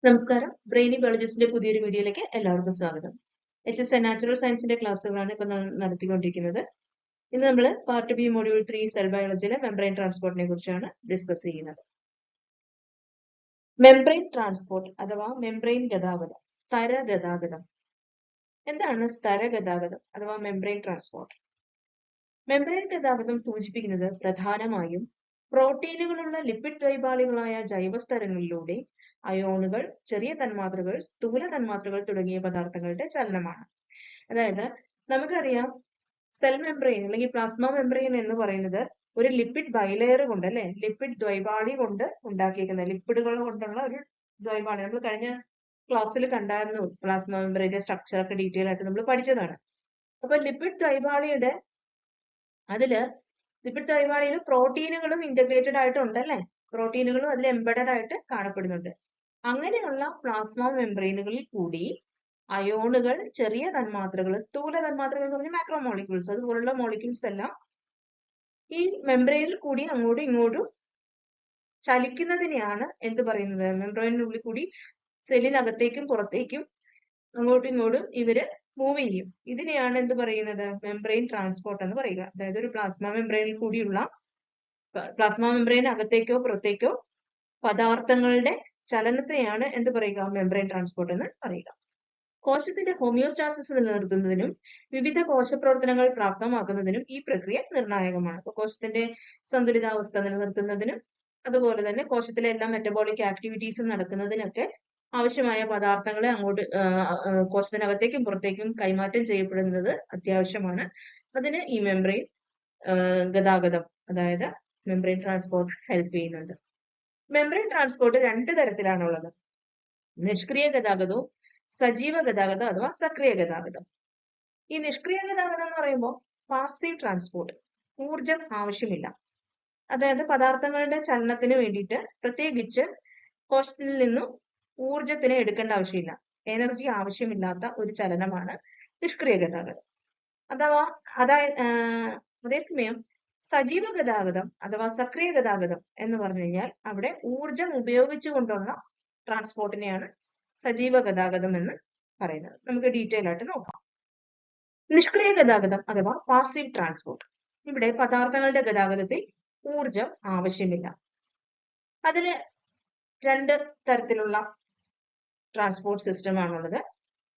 നമസ്കാരം. ബ്രെയിനി ബയോളജിസ്റ്റിന്റെ പുതിയൊരു വീഡിയോയിലേക്ക് എല്ലാവർക്കും സ്വാഗതം. HSN നാച്ചുറൽ സയൻസിന്റെ ക്ലാസ്സുകളാണ് ഇപ്പൊ നടത്തിക്കൊണ്ടിരിക്കുന്നത്. ഇന്ന് നമ്മൾ പാർട്ട് ബി മൊഡ്യൂൾ 3 സെൽ ബയോളജിയിലെ മെംബ്രെയിൻ ട്രാൻസ്പോർട്ടിനെ കുറിച്ചാണ് ഡിസ്കസ് ചെയ്യുന്നത്. മെംബ്രെയിൻ ട്രാൻസ്പോർട്ട് അഥവാ മെംബ്രെയിൻ ഗതാഗതം, സ്ഥര ഗതാഗതം. എന്താണ് സ്ഥര ഗതാഗതം അഥവാ മെംബ്രെയിൻ ട്രാൻസ്പോർട്ട്? മെംബ്രെയിൻ ഗതാഗതം സൂചിപ്പിക്കുന്നത് പ്രധാനമായും പ്രോട്ടീനുകളുള്ള ലിപ്പിഡ് ദ്വൈപാളികളായ ജൈവസ്ഥലങ്ങളിലൂടെ അയോണുകൾ, ചെറിയ തന്മാത്രകൾ, സ്ഥൂല തന്മാത്രകൾ തുടങ്ങിയ പദാർത്ഥങ്ങളുടെ ചലനമാണ്. അതായത് നമുക്കറിയാം സെൽ മെംബ്രെയിൻ അല്ലെങ്കിൽ പ്ലാസ്മ മെംബ്രെയിൻ എന്ന് പറയുന്നത് ഒരു ലിപ്പിഡ് ബൈലെയർ കൊണ്ട് അല്ലെ, ലിപ്പിഡ് ദ്വൈപാളി കൊണ്ട് ഉണ്ടാക്കിയിരിക്കുന്ന ലിപ്പിഡുകൾ കൊണ്ടുള്ള ഒരു ദ്വൈപാളി. നമ്മൾ കഴിഞ്ഞ ക്ലാസ്സിൽ കണ്ടായിരുന്നു, പ്ലാസ്മ മെംബ്രെയിന്റെ സ്ട്രക്ചർ ഒക്കെ ഡീറ്റെയിൽ ആയിട്ട് നമ്മൾ പഠിച്ചതാണ്. അപ്പൊ ലിപ്പിഡ് ദ്വൈപാളിയുടെ ലിപ്പിഡ് ദ്വൈപാളിയിൽ പ്രോട്ടീനുകളും ഇന്റഗ്രേറ്റഡ് ആയിട്ടുണ്ട് അല്ലെ, പ്രോട്ടീനുകളും അതിൽ എംബഡഡ് ആയിട്ട് കാണപ്പെടുന്നുണ്ട്. അങ്ങനെയുള്ള പ്ലാസ്മ മെംബ്രെയിനുകളിൽ കൂടി അയോണുകൾ, ചെറിയ തന്മാത്രകൾ, സ്ഥൂല തന്മാത്രകൾ എന്ന് പറഞ്ഞാൽ മാക്രോ മോളിക്യൂൾസ്, അതുപോലുള്ള മോളിക്യൂൾസ് എല്ലാം ഈ മെംബ്രെയിനിൽ കൂടി അങ്ങോട്ടും ഇങ്ങോട്ടും ചലിക്കുന്നതിനെയാണ് എന്ത് പറയുന്നത്? മെംബ്രെയിനുള്ളിൽ കൂടി സെല്ലിനകത്തേക്കും പുറത്തേക്കും അങ്ങോട്ടും ഇങ്ങോട്ടും ഇവര് മൂവ് ചെയ്യും. ഇതിനെയാണ് എന്ത് പറയുന്നത്? മെംബ്രെയിൻ ട്രാൻസ്പോർട്ട് എന്ന് പറയുക. അതായത് ഒരു പ്ലാസ്മ മെംബ്രെയിനിൽ കൂടിയുള്ള പ്ലാസ്മ മെംബ്രെയിൻ അകത്തേക്കോ പുറത്തേക്കോ പദാർത്ഥങ്ങളുടെ ചലനത്തെയാണ് എന്ത് പറയുക? മെംബ്രെയിൻ ട്രാൻസ്പോർട്ട് എന്ന് പറയുക. കോശത്തിന്റെ ഹോമിയോസ്റ്റാസിസ് നിലനിർത്തുന്നതിനും വിവിധ കോശപ്രവർത്തനങ്ങൾ പ്രാപ്തമാക്കുന്നതിനും ഈ പ്രക്രിയ നിർണായകമാണ്. അപ്പൊ കോശത്തിന്റെ സന്തുലിതാവസ്ഥ നിലനിർത്തുന്നതിനും അതുപോലെ തന്നെ കോശത്തിലെ എല്ലാ മെറ്റബോളിക് ആക്ടിവിറ്റീസും നടക്കുന്നതിനൊക്കെ ആവശ്യമായ പദാർത്ഥങ്ങളെ അങ്ങോട്ട് കോശത്തിനകത്തേക്കും പുറത്തേക്കും കൈമാറ്റം ചെയ്യപ്പെടുന്നത് അത്യാവശ്യമാണ്. അതിന് ഈ മെംബ്രെയിൻ ഗതാഗതം, അതായത് മെംബ്രെയിൻ ട്രാൻസ്പോർട്ട് ഹെൽപ്പ് ചെയ്യുന്നുണ്ട്. മെംബ്രെയിൻ ട്രാൻസ്പോർട്ട് രണ്ട് തരത്തിലാണുള്ളത്: നിഷ്ക്രിയ ഗതാഗതവും സജീവ ഗതാഗതം അഥവാ സക്രിയ ഗതാഗതം. ഈ നിഷ്ക്രിയ ഗതാഗതം എന്ന് പറയുമ്പോൾ പാസീവ് ട്രാൻസ്പോർട്ട്, ഊർജം ആവശ്യമില്ല. അതായത് പദാർത്ഥങ്ങളുടെ ചലനത്തിന് വേണ്ടിയിട്ട് പ്രത്യേകിച്ച് കോശത്തിൽ നിന്നും ഊർജത്തിനെ എടുക്കേണ്ട ആവശ്യമില്ല, എനർജി ആവശ്യമില്ലാത്ത ഒരു ചലനമാണ് നിഷ്ക്രിയ ഗതാഗതം. അതേസമയം സജീവ ഗതാഗതം അഥവാ സക്രിയ ഗതാഗതം എന്ന് പറഞ്ഞു കഴിഞ്ഞാൽ അവിടെ ഊർജം ഉപയോഗിച്ചുകൊണ്ടുള്ള ട്രാൻസ്പോർട്ടിനെയാണ് സജീവ ഗതാഗതം എന്ന് പറയുന്നത്. നമുക്ക് ഡീറ്റെയിൽ ആയിട്ട് നോക്കാം. നിഷ്ക്രിയ ഗതാഗതം അഥവാ പാസീവ് ട്രാൻസ്പോർട്ട്. ഇവിടെ പദാർത്ഥങ്ങളുടെ ഗതാഗതത്തിൽ ഊർജം ആവശ്യമില്ല. അതിന് രണ്ട് തരത്തിലുള്ള ട്രാൻസ്പോർട്ട് സിസ്റ്റം ആണുള്ളത്.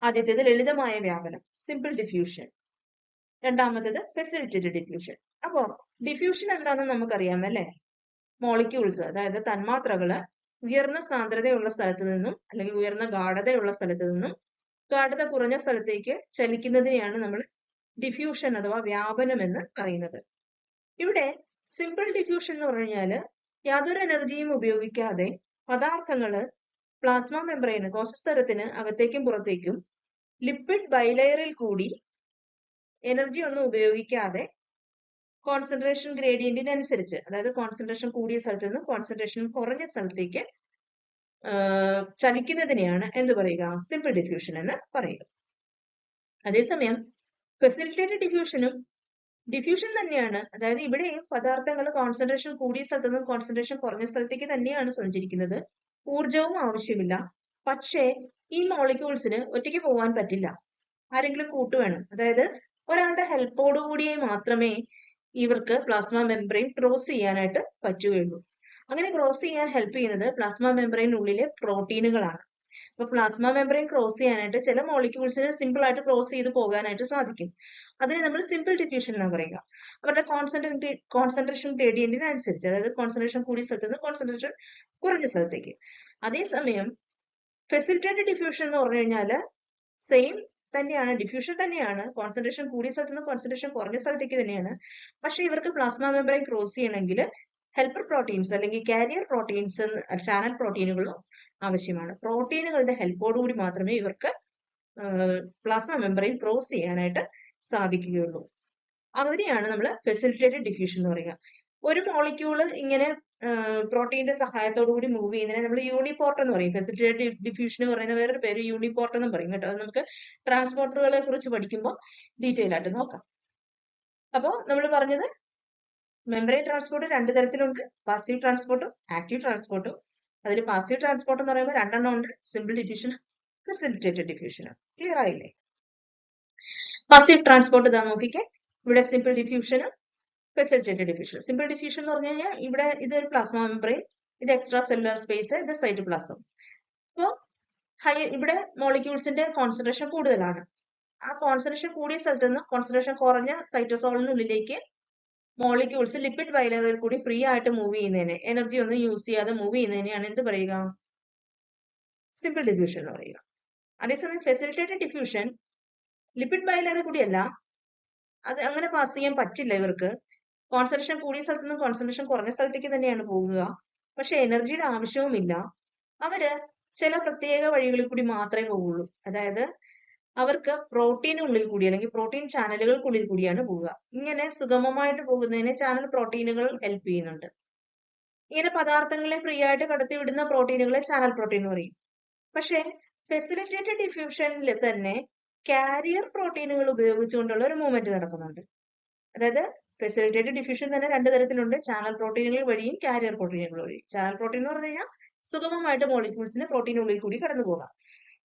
ആദ്യത്തേത് ലളിതമായ വ്യാപനം, സിമ്പിൾ ഡിഫ്യൂഷൻ. രണ്ടാമത്തേത് ഫെസിലിറ്റേറ്റഡ് ഡിഫ്യൂഷൻ. അപ്പോ ഡിഫ്യൂഷൻ എന്താണെന്ന് നമുക്കറിയാം അല്ലെ? മോളിക്യൂൾസ്, അതായത് തന്മാത്രകള് ഉയർന്ന സാന്ദ്രതയുള്ള സ്ഥലത്ത് നിന്നും അല്ലെങ്കിൽ ഉയർന്ന ഗാഢതയുള്ള സ്ഥലത്ത് നിന്നും ഗാഢത കുറഞ്ഞ സ്ഥലത്തേക്ക് ചലിക്കുന്നതിനെയാണ് നമ്മൾ ഡിഫ്യൂഷൻ അഥവാ വ്യാപനം എന്ന് പറയുന്നത്. ഇവിടെ സിമ്പിൾ ഡിഫ്യൂഷൻ എന്ന് പറഞ്ഞു കഴിഞ്ഞാല് യാതൊരു എനർജിയും ഉപയോഗിക്കാതെ പദാർത്ഥങ്ങള് പ്ലാസ്മ മെംബ്രെയിന്, കോശസ്തരത്തിന് അകത്തേക്കും പുറത്തേക്കും ലിപ്പിഡ് ബൈലെയറിൽ കൂടി എനർജി ഒന്നും ഉപയോഗിക്കാതെ കോൺസെൻട്രേഷൻ ഗ്രേഡിയന്റിനനുസരിച്ച്, അതായത് കോൺസെൻട്രേഷൻ കൂടിയ സ്ഥലത്ത് നിന്ന് കോൺസെൻട്രേഷൻ കുറഞ്ഞ സ്ഥലത്തേക്ക് ചലിക്കുന്നതിനെയാണ് എന്ത് പറയുക? സിമ്പിൾ ഡിഫ്യൂഷൻ എന്ന് പറയുക. അതേസമയം ഫെസിലിറ്റേറ്റഡ് ഡിഫ്യൂഷനും ഡിഫ്യൂഷൻ തന്നെയാണ്. അതായത് ഇവിടെയും പദാർത്ഥങ്ങൾ കോൺസെൻട്രേഷൻ കൂടിയ സ്ഥലത്ത് നിന്നും കോൺസെൻട്രേഷൻ കുറഞ്ഞ സ്ഥലത്തേക്ക് തന്നെയാണ് സഞ്ചരിക്കുന്നത്. ഊർജവും ആവശ്യമില്ല. പക്ഷേ ഈ മോളിക്യൂൾസിന് ഒറ്റയ്ക്ക് പോകാൻ പറ്റില്ല, ആരെങ്കിലും കൂട്ടുവേണം. അതായത് ഒരാളുടെ ഹെൽപ്പോടുകൂടി മാത്രമേ ഇവർക്ക് പ്ലാസ്മ മെംബ്രെയിൻ ക്രോസ് ചെയ്യാനായിട്ട് പറ്റുകയുള്ളൂ. അങ്ങനെ ക്രോസ് ചെയ്യാൻ ഹെൽപ്പ് ചെയ്യുന്നത് പ്ലാസ്മ മെംബ്രെയിനുള്ളിലെ പ്രോട്ടീനുകളാണ്. അപ്പൊ പ്ലാസ്മ മെംബ്രെയിൻ ക്രോസ് ചെയ്യാനായിട്ട് ചില മോളിക്യൂൾസിന് സിമ്പിൾ ആയിട്ട് ക്രോസ് ചെയ്ത് പോകാനായിട്ട് സാധിക്കും. അതിനെ നമ്മൾ സിമ്പിൾ ഡിഫ്യൂഷൻ എന്നാ പറയുക. അവരുടെ കോൺസെൻട്രേഷൻ ഗ്രേഡിയന്റിനനുസരിച്ച്, അതായത് കോൺസെൻട്രേഷൻ കൂടിയ സ്ഥലത്ത് നിന്ന് കോൺസെൻട്രേഷൻ കുറഞ്ഞ സ്ഥലത്തേക്ക്. അതേസമയം ഫെസിലിറ്റേറ്റഡ് ഡിഫ്യൂഷൻ എന്ന് പറഞ്ഞു കഴിഞ്ഞാല് സെയിം തന്നെയാണ്, ഡിഫ്യൂഷൻ തന്നെയാണ്, കോൺസെൻട്രേഷൻ കൂടിയ സ്ഥലത്ത് നിന്ന് കോൺസെൻട്രേഷൻ കുറഞ്ഞ സ്ഥലത്തേക്ക് തന്നെയാണ്. പക്ഷെ ഇവർക്ക് പ്ലാസ്മ മെംബ്രെയിൻ ക്രോസ് ചെയ്യണമെങ്കിൽ ഹെൽപ്പർ പ്രോട്ടീൻസ് അല്ലെങ്കിൽ കാരിയർ പ്രോട്ടീൻസ്, ചാനൽ പ്രോട്ടീനുകളും ആവശ്യമാണ്. പ്രോട്ടീനുകളുടെ ഹെൽപ്പോടുകൂടി മാത്രമേ ഇവർക്ക് പ്ലാസ്മ മെംബ്രെയിൻ ക്രോസ് ചെയ്യാനായിട്ട് സാധിക്കുകയുള്ളൂ. അതിനെയാണ് നമ്മൾ ഫെസിലിറ്റേറ്റഡ് ഡിഫ്യൂഷൻ എന്ന് പറയുക. ഒരു മോളിക്യൂള് ഇങ്ങനെ പ്രോട്ടീന്റെ സഹായത്തോടു കൂടി മൂവ് ചെയ്യുന്നതിനെ നമ്മൾ യൂണിപോർട്ട് എന്ന് പറയും. ഫെസിലിറ്റേറ്റഡ് ഡിഫ്യൂഷൻ എന്ന് പറയുന്ന വേറൊരു പേര് യൂണിപോർട്ട് എന്നും പറയും കേട്ടോ. അത് നമുക്ക് ട്രാൻസ്പോർട്ടറുകളെ കുറിച്ച് പഠിക്കുമ്പോൾ ഡീറ്റെയിൽ ആയിട്ട് നോക്കാം. അപ്പോൾ നമ്മൾ പറഞ്ഞത് മെംബ്രെയിൻ ട്രാൻസ്പോർട്ട് രണ്ട് തരത്തിലുണ്ട്: പാസീവ് ട്രാൻസ്പോർട്ടും ആക്റ്റീവ് ട്രാൻസ്പോർട്ടും. അതിൽ പാസീവ് ട്രാൻസ്പോർട്ട് എന്ന് പറയുമ്പോൾ രണ്ടെണ്ണം ഉണ്ട്, simple diffusion, facilitated diffusion. Clear ആയില്ലേ? പാസീവ് ട്രാൻസ്പോർട്ട് ഇതാ നോക്കിക്കേ, ഇവിടെ സിമ്പിൾ ഡിഫ്യൂഷനും ഫെസിലിറ്റേറ്റഡ് ഡിഫ്യൂഷൻ. സിമ്പിൾ ഡിഫ്യൂഷൻ എന്ന് പറഞ്ഞു കഴിഞ്ഞാൽ ഇവിടെ ഇത് ഒരു പ്ലാസ്മ മെംബ്രെയിൻ, ഇത് എക്സ്ട്രാ സെല്ലുലാർ സ്പേസ്, ഇത് സൈറ്റോപ്ലാസം. അപ്പോൾ ഇവിടെ മോളിക്യൂൾസിന്റെ കോൺസെൻട്രേഷൻ കൂടുതലാണ്. ആ കോൺസെൻട്രേഷൻ കൂടിയ സ്ഥലത്ത് നിന്ന് കോൺസെൻട്രേഷൻ കുറഞ്ഞ സൈറ്റോസോളിനുള്ളിലേക്ക് മോളിക്യൂൾസ് ലിപ്പിഡ് ബൈലെയറിൽ കൂടി ഫ്രീ ആയിട്ട് മൂവ് ചെയ്യുന്നതിനെ, എനർജി ഒന്നും യൂസ് ചെയ്യാതെ മൂവ് ചെയ്യുന്നതിനെയാണ് എന്ത് പറയുക? സിമ്പിൾ ഡിഫ്യൂഷൻ എന്ന് പറയുക. അതേസമയം ഫെസിലിറ്റേറ്റഡ് ഡിഫ്യൂഷൻ ലിപ്പിഡ് ബൈലെയറിൽ കൂടിയല്ല, അത് അങ്ങനെ പാസ് ചെയ്യാൻ പറ്റില്ല ഇവർക്ക്. കോൺസെൻട്രേഷൻ കൂടിയ സ്ഥലത്ത് നിന്ന് കോൺസെൻട്രേഷൻ കുറഞ്ഞ സ്ഥലത്തേക്ക് തന്നെയാണ് പോകുക. പക്ഷെ എനർജിയുടെ ആവശ്യവുമില്ല. അവര് ചില പ്രത്യേക വഴികളിൽ കൂടി മാത്രമേ പോവുള്ളൂ. അതായത് അവർക്ക് പ്രോട്ടീനുള്ളിൽ കൂടി അല്ലെങ്കിൽ പ്രോട്ടീൻ ചാനലുകൾക്കുള്ളിൽ കൂടിയാണ് പോവുക. ഇങ്ങനെ സുഗമമായിട്ട് പോകുന്നതിന് ചാനൽ പ്രോട്ടീനുകൾ ഹെൽപ്പ് ചെയ്യുന്നുണ്ട്. ഇങ്ങനെ പദാർത്ഥങ്ങളെ ഫ്രീ ആയിട്ട് കടത്തിവിടുന്ന പ്രോട്ടീനുകളെ ചാനൽ പ്രോട്ടീൻ എന്ന് പറയും. പക്ഷെ ഫെസിലിറ്റേറ്റഡ് ഡിഫ്യൂഷനിൽ തന്നെ കാരിയർ പ്രോട്ടീനുകൾ ഉപയോഗിച്ചുകൊണ്ടുള്ള ഒരു മൂവ്മെന്റ് നടക്കുന്നുണ്ട്. അതായത് ഫെസിലിറ്റേറ്റഡ് ഡിഫ്യൂഷൻ തന്നെ രണ്ട് തരത്തിലുണ്ട്, ചാനൽ പ്രോട്ടീനുകൾ വഴിയും കാരിയർ പ്രോട്ടീനുകൾ വഴിയും. ചാനൽ പ്രോട്ടീൻ എന്ന് പറഞ്ഞു കഴിഞ്ഞാൽ സുഗമമായിട്ട് മോളിക്യൂൾസിന് പ്രോട്ടീനുള്ളിൽ കൂടി കടന്നു പോകാം.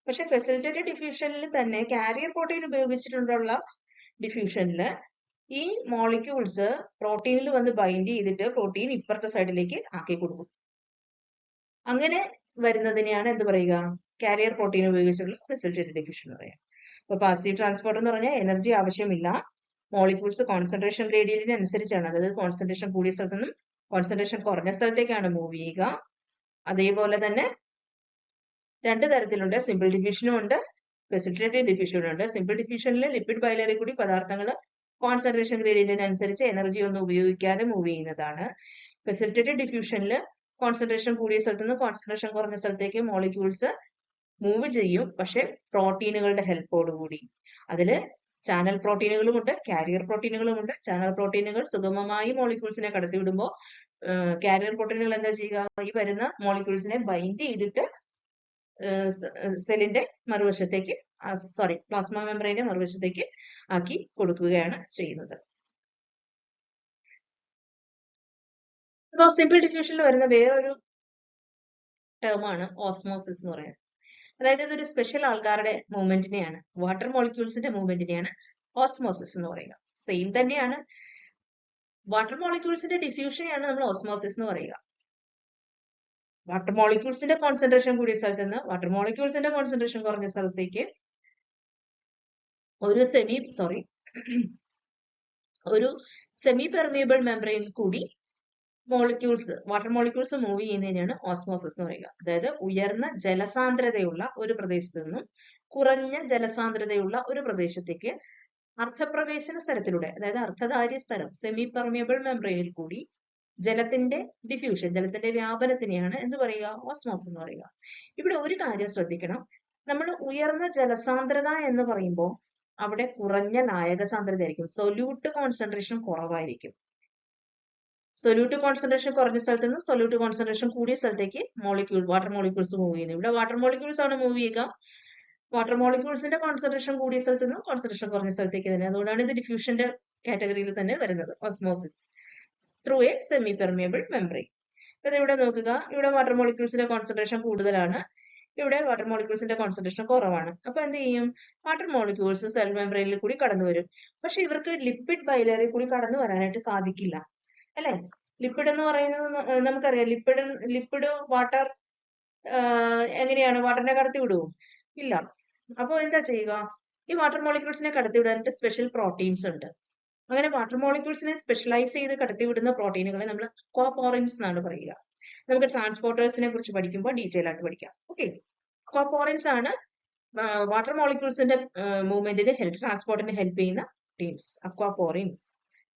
പക്ഷെ ഫെസിലിറ്റേറ്റഡ് ഡിഫ്യൂഷനിൽ തന്നെ കാരിയർ പ്രോട്ടീൻ ഉപയോഗിച്ചിട്ടുള്ള ഡിഫ്യൂഷനിൽ ഈ മോളിക്യൂൾസ് പ്രോട്ടീനിൽ വന്ന് ബൈൻഡ് ചെയ്തിട്ട് പ്രോട്ടീൻ ഇപ്പുറത്തെ സൈഡിലേക്ക് ആക്കി കൊടുക്കും. അങ്ങനെ വരുന്നതിനെയാണ് എന്ത് പറയുക? കാരിയർ പ്രോട്ടീൻ ഉപയോഗിച്ചുള്ള ഫെസിലിറ്റേറ്റഡ് ഡിഫ്യൂഷൻ എന്ന് പറയാം. അപ്പൊ പാസീവ് ട്രാൻസ്പോർട്ട് എന്ന് പറഞ്ഞാൽ എനർജി ആവശ്യമില്ല, മോളിക്യൂൾസ് കോൺസെൻട്രേഷൻ ഗ്രേഡിയന്റിന് അനുസരിച്ചാണ്, അതായത് കോൺസെൻട്രേഷൻ കൂടിയ സ്ഥലത്തു നിന്നും കോൺസെൻട്രേഷൻ കുറഞ്ഞ സ്ഥലത്തേക്കാണ് മൂവ് ചെയ്യുക. അതേപോലെ തന്നെ രണ്ട് തരത്തിലുണ്ട്, സിമ്പിൾ ഡിഫ്യൂഷനും ഉണ്ട്, ഫെസിലിറ്റേറ്റഡ് ഡിഫ്യൂഷനും ഉണ്ട്. സിമ്പിൾ ഡിഫ്യൂഷനിൽ ലിപ്പിഡ് ബൈലെയറിൽ കൂടി പദാർത്ഥങ്ങൾ കോൺസെൻട്രേഷൻ ഗ്രേഡിയന്റിന് അനുസരിച്ച് എനർജി ഒന്നും ഉപയോഗിക്കാതെ മൂവ് ചെയ്യുന്നതാണ്. ഫെസിലിറ്റേറ്റഡ് ഡിഫ്യൂഷനിൽ കോൺസെൻട്രേഷൻ കൂടിയ സ്ഥലത്തു നിന്ന് കോൺസെൻട്രേഷൻ കുറഞ്ഞ സ്ഥലത്തേക്ക് മോളിക്യൂൾസ് മൂവ് ചെയ്യും, പക്ഷെ പ്രോട്ടീനുകളുടെ ഹെൽപ്പോടുകൂടി. അതില് ചാനൽ പ്രോട്ടീനുകളും ഉണ്ട്, കാരിയർ പ്രോട്ടീനുകളും ഉണ്ട്. ചാനൽ പ്രോട്ടീനുകൾ സുഗമമായി മോളിക്യൂൾസിനെ കടത്തിവിടുമ്പോൾ കാരിയർ പ്രോട്ടീനുകൾ എന്താ ചെയ്യുക? ഈ വരുന്ന മോളിക്യൂൾസിനെ ബൈൻഡ് ചെയ്തിട്ട് സെല്ലിന്റെ മറുവശത്തേക്ക്, പ്ലാസ്മ മെംബ്രെയിന്റെ മറുവശത്തേക്ക് ആക്കി കൊടുക്കുകയാണ് ചെയ്യുന്നത്. അപ്പോൾ സിമ്പിൾ ഡിഫ്യൂഷനിൽ വരുന്ന വേറൊരു ടേമാണ് ഓസ്മോസിസ് എന്ന് പറയുന്നത്. അതായത് ഇതൊരു സ്പെഷ്യൽ ആൾക്കാരുടെ മൂവ്മെന്റിനെയാണ്, വാട്ടർ മോളിക്യൂൾസിന്റെ മൂവ്മെന്റിനെയാണ് ഓസ്മോസിസ് എന്ന് പറയുക. സെയിം തന്നെയാണ്, വാട്ടർ മോളിക്യൂൾസിന്റെ ഡിഫ്യൂഷനെയാണ് നമ്മൾ ഓസ്മോസിസ് എന്ന് പറയുക. വാട്ടർ മോളിക്യൂൾസിന്റെ കോൺസെൻട്രേഷൻ കൂടിയ സ്ഥലത്ത് നിന്ന് വാട്ടർ മോളിക്യൂൾസിന്റെ കോൺസെൻട്രേഷൻ കുറഞ്ഞ സ്ഥലത്തേക്ക് ഒരു സെമി പെർമിയബിൾ മെംബ്രെയിനിൽ കൂടി വാട്ടർ മോളിക്യൂൾസ് മൂവ് ചെയ്യുന്നതിനാണ് ഓസ്മോസിസ് എന്ന് പറയുക. അതായത് ഉയർന്ന ജലസാന്ദ്രതയുള്ള ഒരു പ്രദേശത്ത് നിന്നും കുറഞ്ഞ ജലസാന്ദ്രതയുള്ള ഒരു പ്രദേശത്തേക്ക് അർദ്ധപ്രവേശന സ്ഥലത്തിലൂടെ, അതായത് അർദ്ധധാര്യ സ്ഥലം, സെമി പെർമിയബിൾ മെംബ്രെയിനിൽ കൂടി ജലത്തിന്റെ ഡിഫ്യൂഷൻ, ജലത്തിന്റെ വ്യാപനത്തിനെയാണ് എന്ത് പറയുക? ഓസ്മോസിസ് എന്ന് പറയുക. ഇവിടെ ഒരു കാര്യം ശ്രദ്ധിക്കണം, നമ്മൾ ഉയർന്ന ജലസാന്ദ്രത എന്ന് പറയുമ്പോൾ അവിടെ കുറഞ്ഞ ലായക സാന്ദ്രത ആയിരിക്കും, സൊല്യൂട്ട് കോൺസെൻട്രേഷൻ കുറവായിരിക്കും. സൊല്യൂട്ട് കോൺസെൻട്രേഷൻ കുറഞ്ഞ സ്ഥലത്ത് നിന്ന് സൊല്യൂട്ട് കോൺസെൻട്രേഷൻ കൂടിയ സ്ഥലത്തേക്ക് വാട്ടർ മോളിക്യൂൾസ് മൂവ് ചെയ്യുന്നു. ഇവിടെ വാട്ടർ മോളിക്യൂൾസ് ആണ് മൂവ് ചെയ്യുക. വാട്ടർ മോളിക്യൂൾസിന്റെ കോൺസെൻട്രേഷൻ കൂടിയ സ്ഥലത്ത് നിന്ന് കോൺസെൻട്രേഷൻ കുറഞ്ഞ സ്ഥലത്തേക്ക് തന്നെ. അതുകൊണ്ടാണ് ഇത് ഡിഫ്യൂഷന്റെ കാറ്റഗറിയിൽ തന്നെ വരുന്നത്, osmosis through A semi permeable membrane. ഇത് ഇവിടെ നോക്കുക, ഇവിടെ വാട്ടർ മോളിക്യൂൾസിന്റെ കോൺസെൻട്രേഷൻ കൂടുതലാണ്, ഇവിടെ വാട്ടർ മോളിക്യൂൾസിന്റെ കോൺസെൻട്രേഷൻ കുറവാണ്. അപ്പൊ എന്ത് ചെയ്യും? വാട്ടർ മോളിക്യൂൾസ് സെൽ മെംബ്രെയിനിൽ കൂടി കടന്നു വരും. പക്ഷെ ഇവർക്ക് ലിപ്പിഡ് ബൈലെയറിൽ കൂടി കടന്നു വരാനായിട്ട് സാധിക്കില്ല, അല്ലെ? ലിപ്പിഡ് എന്ന് പറയുന്നത് നമുക്കറിയാം, ലിപ്പിഡ് വാട്ടർ എങ്ങനെയാണ്? വാട്ടറിനെ കടത്തി വിടുവോ? ഇല്ല. അപ്പൊ എന്താ ചെയ്യുക? ഈ വാട്ടർ മോളിക്യൂൾസിനെ കടത്തിവിടാനായിട്ട് സ്പെഷ്യൽ പ്രോട്ടീൻസ് ഉണ്ട്. അങ്ങനെ വാട്ടർ മോളിക്യൂൾസിനെ സ്പെഷ്യലൈസ് ചെയ്ത് കടത്തിവിടുന്ന പ്രോട്ടീനുകളെ നമ്മൾ അക്വാപോറിൻസ് എന്നാണ് പറയുക. നമുക്ക് ട്രാൻസ്പോർട്ടേഴ്സിനെ കുറിച്ച് പഠിക്കുമ്പോൾ ഡീറ്റെയിൽ ആയിട്ട് പഠിക്കാം. ഓക്കെ, അക്വാപോറിൻസ് ആണ് വാട്ടർ മോളിക്യൂൾസിന്റെ മൂവ്മെന്റിന് ട്രാൻസ്പോർട്ടിന് ഹെൽപ്പ് ചെയ്യുന്ന പ്രോട്ടീൻസ്, അക്വാപോറിൻസ്.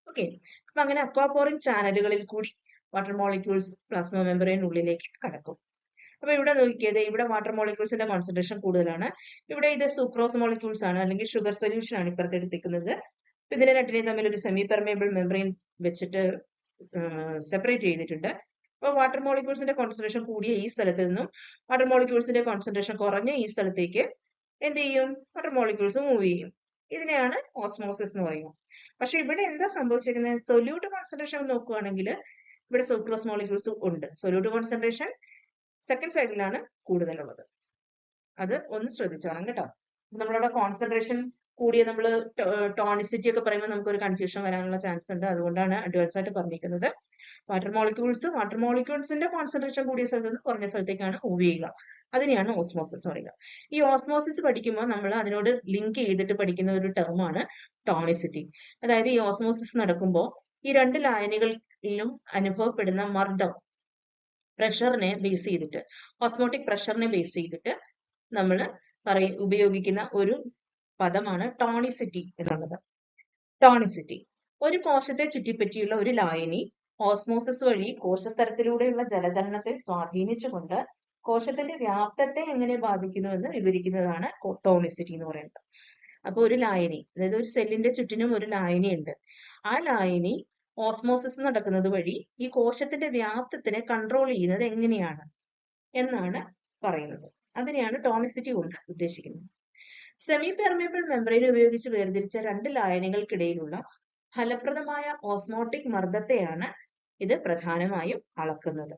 ഓക്കെ, അപ്പൊ അങ്ങനെ അക്വാപോറിൻ ചാനലുകളിൽ കൂടി വാട്ടർ മോളിക്യൂൾസ് പ്ലാസ്മ മെംബ്രെയിനുള്ളിലേക്ക് കടക്കും. അപ്പൊ ഇവിടെ നോക്കിയത്, ഇവിടെ വാട്ടർ മോളിക്യൂൾസിന്റെ കോൺസെൻട്രേഷൻ കൂടുതലാണ്. ഇവിടെ ഇത് സുക്രോസ് മോളിക്യൂൾസ് ആണ്, അല്ലെങ്കിൽ ഷുഗർ സൊല്യൂഷൻ ആണ് ഇപ്പുറത്ത് എടുത്തിരിക്കുന്നത്. ഇതിനെ രണ്ടിനെയും തമ്മിൽ ഒരു സെമി പെർമിയബിൾ മെംബ്രെയിൻ വെച്ചിട്ട് സെപ്പറേറ്റ് ചെയ്തിട്ടുണ്ട്. അപ്പോൾ വാട്ടർ മോളിക്യൂൾസിന്റെ കോൺസെൻട്രേഷൻ കൂടിയ ഈ സ്ഥലത്ത് നിന്നും വാട്ടർ മോളിക്യൂൾസിന്റെ കോൺസെൻട്രേഷൻ കുറഞ്ഞ ഈ സ്ഥലത്തേക്ക് എന്ത് ചെയ്യും? വാട്ടർ മോളിക്യൂൾസ് മൂവ് ചെയ്യും. ഇതിനെയാണ് ഓസ്മോസിസ് എന്ന് പറയുന്നത്. പക്ഷെ ഇവിടെ എന്താ സംഭവിച്ചിരിക്കുന്നത്? സൊല്യൂട്ട് കോൺസെൻട്രേഷൻ നോക്കുകയാണെങ്കിൽ ഇവിടെ സുക്രോസ് മോളിക്യൂൾസ് ഉണ്ട്. സൊല്യൂട്ട് കോൺസെൻട്രേഷൻ സെക്കൻഡ് സൈഡിലാണ് കൂടുതലുള്ളത്. അത് ഒന്ന് ശ്രദ്ധിച്ചോണം കേട്ടോ. നമ്മളവിടെ കോൺസെൻട്രേഷൻ കൂടിയ നമ്മൾ ടോണിസിറ്റി ഒക്കെ പറയുമ്പോൾ നമുക്കൊരു കൺഫ്യൂഷൻ വരാനുള്ള ചാൻസ് ഉണ്ട്. അതുകൊണ്ടാണ് അഡ്വാൻസ് ആയിട്ട് പറഞ്ഞിരിക്കുന്നത്. വാട്ടർ മോളിക്യൂൾസിന്റെ കോൺസെൻട്രേഷൻ കൂടിയ സ്ഥലത്ത് നിന്ന് കുറഞ്ഞ സ്ഥലത്തേക്കാണ് മൂവ് ചെയ്യുക. അതിനെയാണ് ഓസ്മോസിസ് പറയുക. ഈ ഓസ്മോസിസ് പഠിക്കുമ്പോൾ നമ്മൾ അതിനോട് ലിങ്ക് ചെയ്തിട്ട് പഠിക്കുന്ന ഒരു ടേമാണ് ടോണിസിറ്റി. അതായത് ഈ ഓസ്മോസിസ് നടക്കുമ്പോൾ ഈ രണ്ട് ലായനികളിലും അനുഭവപ്പെടുന്ന മർദ്ദം, പ്രഷറിനെ ബേസ് ചെയ്തിട്ട്, ഓസ്മോട്ടിക് പ്രഷറിനെ ബേസ് ചെയ്തിട്ട് നമ്മൾ ഉപയോഗിക്കുന്ന ഒരു പദമാണ് ടോണിസിറ്റി എന്നുള്ളത്. ടോണിസിറ്റി ഒരു കോശത്തെ ചുറ്റിപ്പറ്റിയുള്ള ഒരു ലായനി ഓസ്മോസിസ് വഴി കോശസ്തരത്തിലൂടെയുള്ള ജലചലനത്തെ സ്വാധീനിച്ചുകൊണ്ട് കോശത്തിന്റെ വ്യാപ്തത്തെ എങ്ങനെ ബാധിക്കുന്നു എന്ന് വിവരിക്കുന്നതാണ് ടോണിസിറ്റി എന്ന് പറയുന്നത്. അപ്പൊ ഒരു ലായനി, അതായത് ഒരു സെല്ലിന്റെ ചുറ്റിനും ഒരു ലായനി ഉണ്ട്. ആ ലായനി ഓസ്മോസിസ് നടക്കുന്നത് വഴി ഈ കോശത്തിന്റെ വ്യാപ്തത്തിനെ കൺട്രോൾ ചെയ്യുന്നത് എങ്ങനെയാണ് എന്നാണ് പറയുന്നത്. അതിനെയാണ് ടോണിസിറ്റി കൊണ്ട് ഉദ്ദേശിക്കുന്നത്. സെമി പെർമിയബിൾ മെംബ്രെയിൻ ഉപയോഗിച്ച് വേർതിരിച്ച രണ്ട് ലായനികൾക്കിടയിലുള്ള ഫലപ്രദമായ ഓസ്മോട്ടിക് മർദ്ദത്തെയാണ് ഇത് പ്രധാനമായും അളക്കുന്നത്.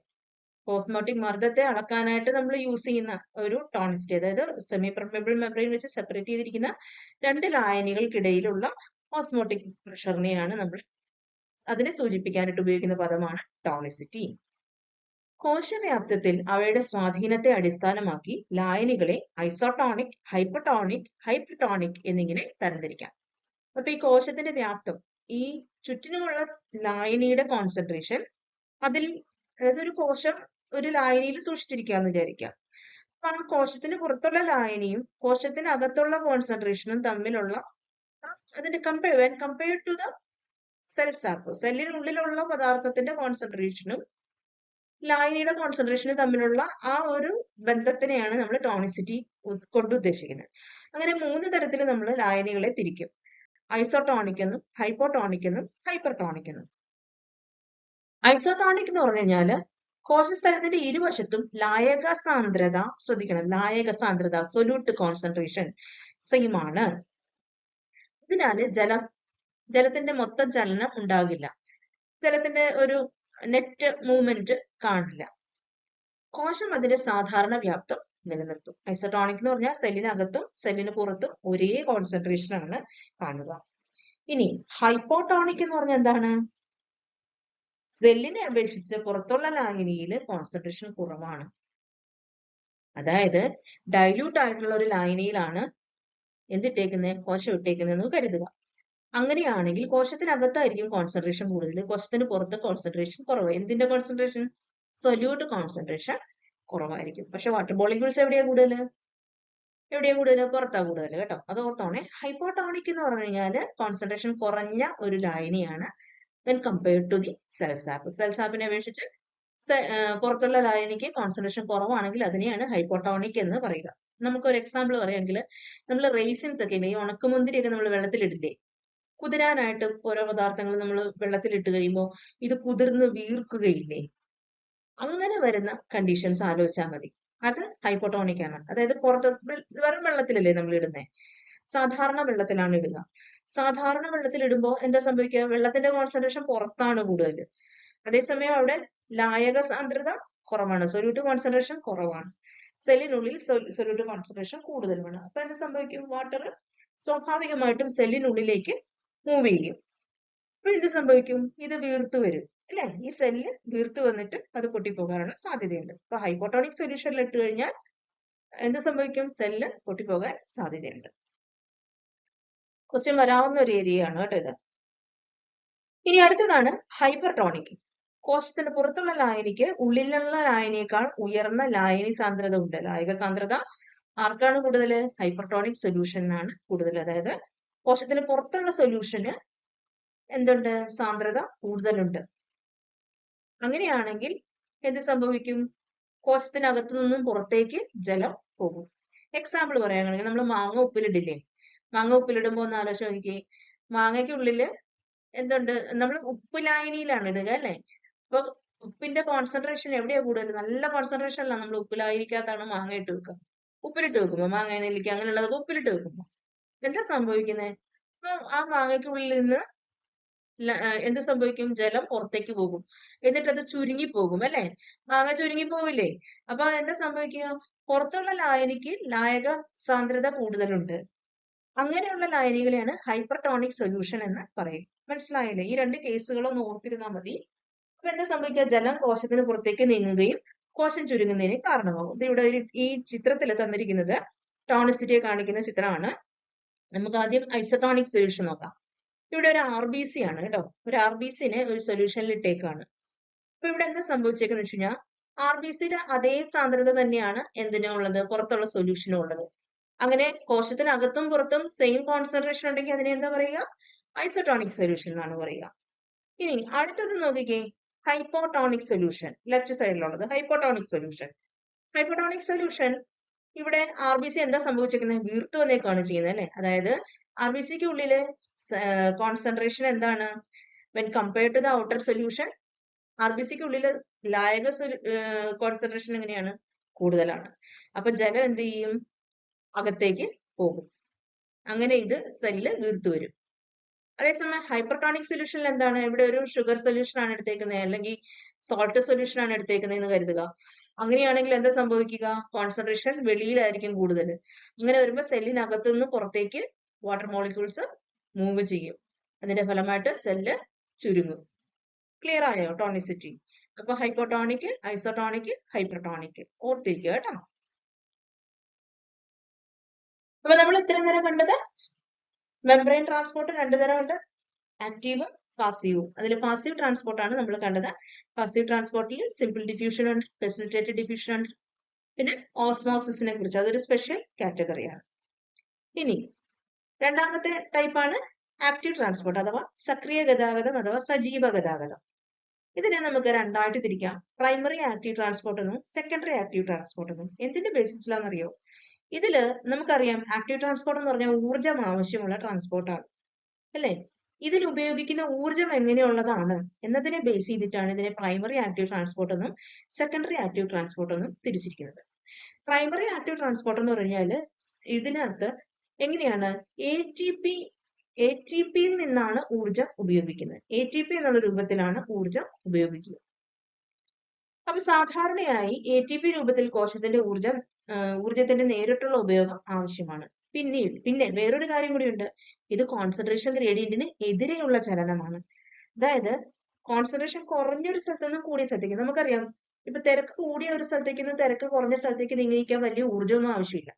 ഓസ്മോട്ടിക് മർദ്ദത്തെ അളക്കാനായിട്ട് നമ്മൾ യൂസ് ചെയ്യുന്ന ഒരു ടോണിസിറ്റി, അതായത് സെമി പെർമിയബിൾ മെംബ്രെയിൻ വെച്ച് സെപ്പറേറ്റ് ചെയ്തിരിക്കുന്ന രണ്ട് ലായനികൾക്കിടയിലുള്ള ഓസ്മോട്ടിക് പ്രഷറിനെയാണ് നമ്മൾ അതിനെ സൂചിപ്പിക്കാനായിട്ട് ഉപയോഗിക്കുന്ന പദമാണ് ടോണിസിറ്റി. കോശവ്യാപ്തത്തിൽ അവയുടെ സ്വാധീനത്തെ അടിസ്ഥാനമാക്കി ലായനികളെ ഐസോട്ടോണിക്, ഹൈപ്പർട്ടോണിക്, ഹൈപ്പർട്ടോണിക് എന്നിങ്ങനെ തരംതിരിക്കാം. അപ്പൊ ഈ കോശത്തിന്റെ വ്യാപ്തം, ഈ ചുറ്റിനുമുള്ള ലായനിയുടെ കോൺസെൻട്രേഷൻ, അതിൽ അതായത് ഒരു കോശം ഒരു ലായനിയിൽ സൂക്ഷിച്ചിരിക്കാന്ന് വിചാരിക്കാം. അപ്പൊ ആ കോശത്തിന് പുറത്തുള്ള ലായനിയും കോശത്തിനകത്തുള്ള കോൺസെൻട്രേഷനും തമ്മിലുള്ള അതിന്റെ compared to the cell sap, സെല്ലിനുള്ളിലുള്ള പദാർത്ഥത്തിന്റെ കോൺസെൻട്രേഷനും ലായനിയുടെ കോൺസെൻട്രേഷനും തമ്മിലുള്ള ആ ഒരു ബന്ധത്തിനെയാണ് നമ്മൾ ടോണിസിറ്റി കൊണ്ട് ഉദ്ദേശിക്കുന്നത്. അങ്ങനെ മൂന്ന് തരത്തിൽ നമ്മൾ ലായനികളെ തിരിക്കും: ഐസോട്ടോണിക് എന്നും, ഹൈപ്പോട്ടോണിക് എന്നും, ഹൈപ്പർട്ടോണിക് എന്നും. ഐസോട്ടോണിക് എന്ന് പറഞ്ഞു കഴിഞ്ഞാല് കോശസ്ഥലത്തിന്റെ ഇരുവശത്തും ലായക സാന്ദ്രത, ശ്രദ്ധിക്കണം, ലായക സാന്ദ്രത, സൊല്യൂട്ട് കോൺസെൻട്രേഷൻ സെയിം ആണ്. ഇതിനാല് ജലത്തിന്റെ മൊത്തം ചലനം ഉണ്ടാകില്ല, ജലത്തിന്റെ ഒരു നെറ്റ് മൂവ്മെന്റ് കാണില്ല. കോശം അതിന്റെ സാധാരണ വ്യാപ്തം നിലനിർത്തും. ഐസോട്ടോണിക് എന്ന് പറഞ്ഞാൽ സെല്ലിനകത്തും സെല്ലിന് പുറത്തും ഒരേ കോൺസെൻട്രേഷൻ ആണ് കാണുക. ഇനി ഹൈപ്പോട്ടോണിക് എന്ന് പറഞ്ഞാൽ എന്താണ്? സെല്ലിനെ അപേക്ഷിച്ച് പുറത്തുള്ള ലായനിയിൽ കോൺസെൻട്രേഷൻ കുറവാണ്. അതായത് ഡൈല്യൂട്ട് ആയിട്ടുള്ള ഒരു ലായനിയിലാണ് എന്തിട്ടേക്കുന്നത്, കോശം ഇട്ടേക്കുന്നതെന്ന് കരുതുക. അങ്ങനെയാണെങ്കിൽ കോശത്തിനകത്തായിരിക്കും കോൺസെൻട്രേഷൻ കൂടുതൽ, കോശത്തിന് പുറത്ത് കോൺസെൻട്രേഷൻ കുറവ്. എന്തിന്റെ കോൺസെൻട്രേഷൻ? സൊല്യൂട്ട് കോൺസെൻട്രേഷൻ കുറവായിരിക്കും. പക്ഷെ വാട്ടർ മോളിക്യൂൾസ് എവിടെയാ കൂടുതൽ? പുറത്താ കൂടുതൽ കേട്ടോ, അത് ഓർത്തോണേ. ഹൈപ്പോട്ടോണിക് എന്ന് പറഞ്ഞു കഴിഞ്ഞാല് കോൺസെൻട്രേഷൻ കുറഞ്ഞ ഒരു ലായനിയാണ് when compared to the cell sap. Cell സാപ്പിനെ അപേക്ഷിച്ച് പുറത്തുള്ള ലായനിക്ക് കോൺസെൻട്രേഷൻ കുറവാണെങ്കിൽ അതിനെയാണ് ഹൈപ്പോട്ടോണിക് എന്ന് പറയുക. നമുക്കൊരു എക്സാമ്പിൾ പറയാമെങ്കിൽ, നമ്മൾ റേസിൻസ് ഒക്കെ ഇല്ലേ, ഈ ഉണക്കമുന്തിരിയൊക്കെ നമ്മൾ വെള്ളത്തിലിടില്ലേ, കുതിരാനായിട്ട് ഓരോ പദാർത്ഥങ്ങൾ നമ്മൾ വെള്ളത്തിലിട്ട് കഴിയുമ്പോൾ ഇത് കുതിർന്ന് വീർക്കുകയില്ലേ? അങ്ങനെ വരുന്ന കണ്ടീഷൻസ് ആലോചിച്ചാൽ മതി. അത് ഹൈപ്പോട്ടോണിക് ആണ്. അതായത് പുറത്ത് വെറും വെള്ളത്തിലല്ലേ നമ്മൾ ഇടുന്നത്, സാധാരണ വെള്ളത്തിലാണ് ഇടുക. സാധാരണ വെള്ളത്തിൽ ഇടുമ്പോൾ എന്താ സംഭവിക്കുക? വെള്ളത്തിന്റെ കോൺസെൻട്രേഷൻ പുറത്താണ് കൂടുതൽ, അതേസമയം അവിടെ ലായക സാന്ദ്രത കുറവാണ്, സൊല്യൂട്ട് കോൺസെൻട്രേഷൻ കുറവാണ്. സെല്ലിനുള്ളിൽ സൊല്യൂട്ട് കോൺസെൻട്രേഷൻ കൂടുതലാണ്. അപ്പൊ എന്ത് സംഭവിക്കും? വാട്ടർ സ്വാഭാവികമായിട്ടും സെല്ലിനുള്ളിലേക്ക് മൂവ് ചെയ്യും. അപ്പൊ എന്ത് സംഭവിക്കും? ഇത് വീർത്തു വരും അല്ലെ? ഈ സെല്ല് വീർത്തു വന്നിട്ട് അത് പൊട്ടിപ്പോകാനുള്ള സാധ്യതയുണ്ട്. അപ്പൊ ഹൈപ്പോട്ടോണിക് സൊല്യൂഷനിൽ ഇട്ട് കഴിഞ്ഞാൽ എന്ത് സംഭവിക്കും? സെല്ല് പൊട്ടിപ്പോകാൻ സാധ്യതയുണ്ട്. ക്വസ്റ്റ്യൻ വരാവുന്ന ഒരു ഏരിയ ആണ് കേട്ടോ ഇത്. ഇനി അടുത്തതാണ് ഹൈപ്പർട്ടോണിക്. കോശത്തിന് പുറത്തുള്ള ലായനിക്ക് ഉള്ളിലുള്ള ലായനിയേക്കാൾ ഉയർന്ന ലായനി സാന്ദ്രത ഉണ്ട്. ലായക സാന്ദ്രത ആർക്കാണ് കൂടുതൽ? ഹൈപ്പർട്ടോണിക് സൊല്യൂഷനാണ് കൂടുതൽ. അതായത് കോശത്തിന് പുറത്തുള്ള സൊല്യൂഷന് എന്തുണ്ട്? സാന്ദ്രത കൂടുതലുണ്ട്. അങ്ങനെയാണെങ്കിൽ എന്ത് സംഭവിക്കും? കോശത്തിനകത്തു നിന്നും പുറത്തേക്ക് ജലം പോകും. എക്സാമ്പിൾ പറയുകയാണെങ്കിൽ, നമ്മൾ മാങ്ങ ഉപ്പിലിടില്ലേ? മാങ്ങ ഉപ്പിലിടുമ്പോ ഒന്ന് ആലോചിച്ച് നോക്കിക്കേ. മാങ്ങയ്ക്കുള്ളില് എന്തുണ്ട്? നമ്മൾ ഉപ്പ് ലായനിയിലാണ് ഇടുക അല്ലെ? അപ്പൊ ഉപ്പിന്റെ കോൺസെൻട്രേഷൻ എവിടെയാ കൂടുതൽ? നല്ല കോൺസെൻട്രേഷൻ അല്ല നമ്മൾ ഉപ്പിലായിരിക്കാത്താണ് മാങ്ങ ഇട്ട് വെക്കുക. ഉപ്പിലിട്ട് വെക്കുമ്പോ, മാങ്ങ, നെല്ലിക്ക അങ്ങനെയുള്ളതൊക്കെ ഉപ്പിലിട്ട് വെക്കുമ്പോ എന്താ സംഭവിക്കുന്നത്? അപ്പൊ ആ മാങ്ങയ്ക്കുള്ളിൽ നിന്ന് എന്ത് സംഭവിക്കും? ജലം പുറത്തേക്ക് പോകും. എന്നിട്ട് അത് ചുരുങ്ങി പോകും അല്ലെ? ആകെ ചുരുങ്ങി പോവില്ലേ? അപ്പൊ എന്താ സംഭവിക്കുക? പുറത്തുള്ള ലായനിക്ക് ലായക സാന്ദ്രത കൂടുതലുണ്ട്. അങ്ങനെയുള്ള ലായനികളെയാണ് ഹൈപ്പർടോണിക് സൊല്യൂഷൻ എന്ന് പറയും. മനസ്സിലായില്ലേ? ഈ രണ്ട് കേസുകളൊന്ന് ഓർത്തിരുന്നാൽ മതി. അപ്പൊ എന്താ സംഭവിക്കുക? ജലം കോശത്തിന് പുറത്തേക്ക് നീങ്ങുകയും കോശം ചുരുങ്ങുന്നതിന് കാരണമാകും. ഇത് ഇവിടെ ഈ ചിത്രത്തിൽ തന്നിരിക്കുന്നത് ടോണിസിറ്റിയെ കാണിക്കുന്ന ചിത്രമാണ്. നമുക്ക് ആദ്യം ഐസോടോണിക് സൊല്യൂഷൻ നോക്കാം. ഇവിടെ ഒരു RBC ആണ് കേട്ടോ. ഒരു RBCനെ ഒരു സൊല്യൂഷനിൽ ഇട്ടേക്കാണ്. അപ്പൊ ഇവിടെ എന്താ സംഭവിച്ചേക്കെന്ന് വെച്ച് കഴിഞ്ഞാൽ RBCയുടെ അതേ സാന്ദ്രത തന്നെയാണ് എന്തിനുള്ളത്? പുറത്തുള്ള സൊല്യൂഷനും ഉള്ളത്. അങ്ങനെ കോശത്തിനകത്തും പുറത്തും സെയിം കോൺസെൻട്രേഷൻ ഉണ്ടെങ്കിൽ അതിനെ എന്താ പറയുക? ഐസോടോണിക് സൊല്യൂഷൻ എന്നാണ് പറയുക. ഇനി അടുത്തത് നോക്കിക്കേ, ഹൈപ്പോടോണിക് സൊല്യൂഷൻ. ലെഫ്റ്റ് സൈഡിലുള്ളത് ഹൈപ്പോടോണിക് സൊല്യൂഷൻ. ഹൈപ്പോടോണിക് സൊല്യൂഷൻ ഇവിടെ RBC എന്താ സംഭവിച്ചിരിക്കുന്നത്? വീർത്തു വന്നേക്കാണ് ചെയ്യുന്നത് അല്ലെ? അതായത് RBCക്ക് ഉള്ളില് കോൺസെൻട്രേഷൻ എന്താണ്? When compared to the outer solution, RBCക്ക് ഉള്ളില് ലായക കോൺസെൻട്രേഷൻ എങ്ങനെയാണ്? കൂടുതലാണ്. അപ്പൊ ജലം എന്ത് ചെയ്യും? അകത്തേക്ക് പോകും. അങ്ങനെ ഇത് സെല്ല് വീർത്തു വരും. അതേസമയം ഹൈപ്പർടോണിക് സൊല്യൂഷനിൽ എന്താണ്? ഇവിടെ ഒരു ഷുഗർ സൊല്യൂഷൻ ആണ് എടുത്തേക്കുന്നത്, അല്ലെങ്കിൽ സോൾട്ട് സൊല്യൂഷൻ ആണ് എടുത്തേക്കുന്നതെന്ന് കരുതുക. അങ്ങനെയാണെങ്കിൽ എന്താ സംഭവിക്കുക? കോൺസെൻട്രേഷൻ വെളിയിലായിരിക്കും കൂടുതൽ. അങ്ങനെ വരുമ്പോൾ സെല്ലിനകത്തു നിന്ന് പുറത്തേക്ക് വാട്ടർ മോളിക്യൂൾസ് മൂവ് ചെയ്യും. അതിന്റെ ഫലമായിട്ട് സെല്ല് ചുരുങ്ങും. ക്ലിയർ ആയോ ടോണിസിറ്റി? അപ്പൊ ഹൈപ്പോടോണിക്, ഐസോടോണിക്, ഹൈപ്പർടോണിക് ഓർത്തിരിക്കുക കേട്ടോ. അപ്പൊ നമ്മൾ ഇത്രയും നേരം കണ്ടത് മെംബ്രെയിൻ ട്രാൻസ്പോർട്ട് രണ്ടു തരമുണ്ട്, ആക്റ്റീവും പാസീവും. അതിൽ പാസീവ് ട്രാൻസ്പോർട്ട് ആണ് നമ്മൾ കണ്ടത്. പാസീവ് ട്രാൻസ്പോർട്ടിൽ സിമ്പിൾ ഡിഫ്യൂഷൻ ഉണ്ട്, ഫെസിലിറ്റേറ്റഡ് ഡിഫ്യൂഷൻ ഉണ്ട്, പിന്നെ ഓസ്മോസിസിനെ കുറിച്ച്, അതൊരു സ്പെഷ്യൽ കാറ്റഗറിയാണ്. ഇനി രണ്ടാമത്തെ ടൈപ്പാണ് ആക്റ്റീവ് ട്രാൻസ്പോർട്ട് അഥവാ സക്രിയ ഗതാഗതം അഥവാ സജീവ ഗതാഗതം. ഇതിനെ നമുക്ക് രണ്ടായിട്ട് തിരിക്കാം. പ്രൈമറി ആക്റ്റീവ് ട്രാൻസ്പോർട്ട് എന്നും സെക്കൻഡറി ആക്റ്റീവ് ട്രാൻസ്പോർട്ട് എന്നും. എന്തിന്റെ ബേസിസിലാണെന്നറിയോ? ഇതില് നമുക്കറിയാം ആക്റ്റീവ് ട്രാൻസ്പോർട്ട് എന്ന് പറഞ്ഞാൽ ഊർജം ആവശ്യമുള്ള ട്രാൻസ്പോർട്ടാണ് അല്ലെ? ഇതിൽ ഉപയോഗിക്കുന്ന ഊർജം എങ്ങനെയുള്ളതാണ് എന്നതിനെ ബേസ് ചെയ്തിട്ടാണ് ഇതിനെ പ്രൈമറി ആക്റ്റീവ് ട്രാൻസ്പോർട്ട് എന്നും സെക്കൻഡറി ആക്റ്റീവ് ട്രാൻസ്പോർട്ട് എന്നും തിരിച്ചിരിക്കുന്നത്. പ്രൈമറി ആക്റ്റീവ് ട്രാൻസ്പോർട്ട് എന്ന് പറഞ്ഞാൽ ഇതിനകത്ത് എങ്ങനെയാണ് എ ടി പിയിൽ നിന്നാണ് ഊർജം ഉപയോഗിക്കുന്നത്. ATP എന്നുള്ള രൂപത്തിലാണ് ഊർജം ഉപയോഗിക്കുന്നത്. അപ്പൊ സാധാരണയായി ATP രൂപത്തിൽ കോശത്തിന്റെ ഊർജത്തിന്റെ നേരിട്ടുള്ള ഉപയോഗം ആവശ്യമാണ്. പിന്നെ വേറൊരു കാര്യം കൂടിയുണ്ട്. ഇത് കോൺസെൻട്രേഷൻ ഗ്രേഡിയന്റിന് എതിരെയുള്ള ചലനമാണ്. അതായത് കോൺസെൻട്രേഷൻ കുറഞ്ഞൊരു സ്ഥലത്ത് നിന്നും കൂടിയ സ്ഥലത്തേക്ക്, നമുക്കറിയാം ഇപ്പൊ തിരക്ക് കൂടിയ ഒരു സ്ഥലത്തേക്ക് നിന്ന് തിരക്ക് കുറഞ്ഞ സ്ഥലത്തേക്ക് നീങ്ങിക്കാൻ വലിയ ഊർജ്ജമൊന്നും ആവശ്യമില്ല,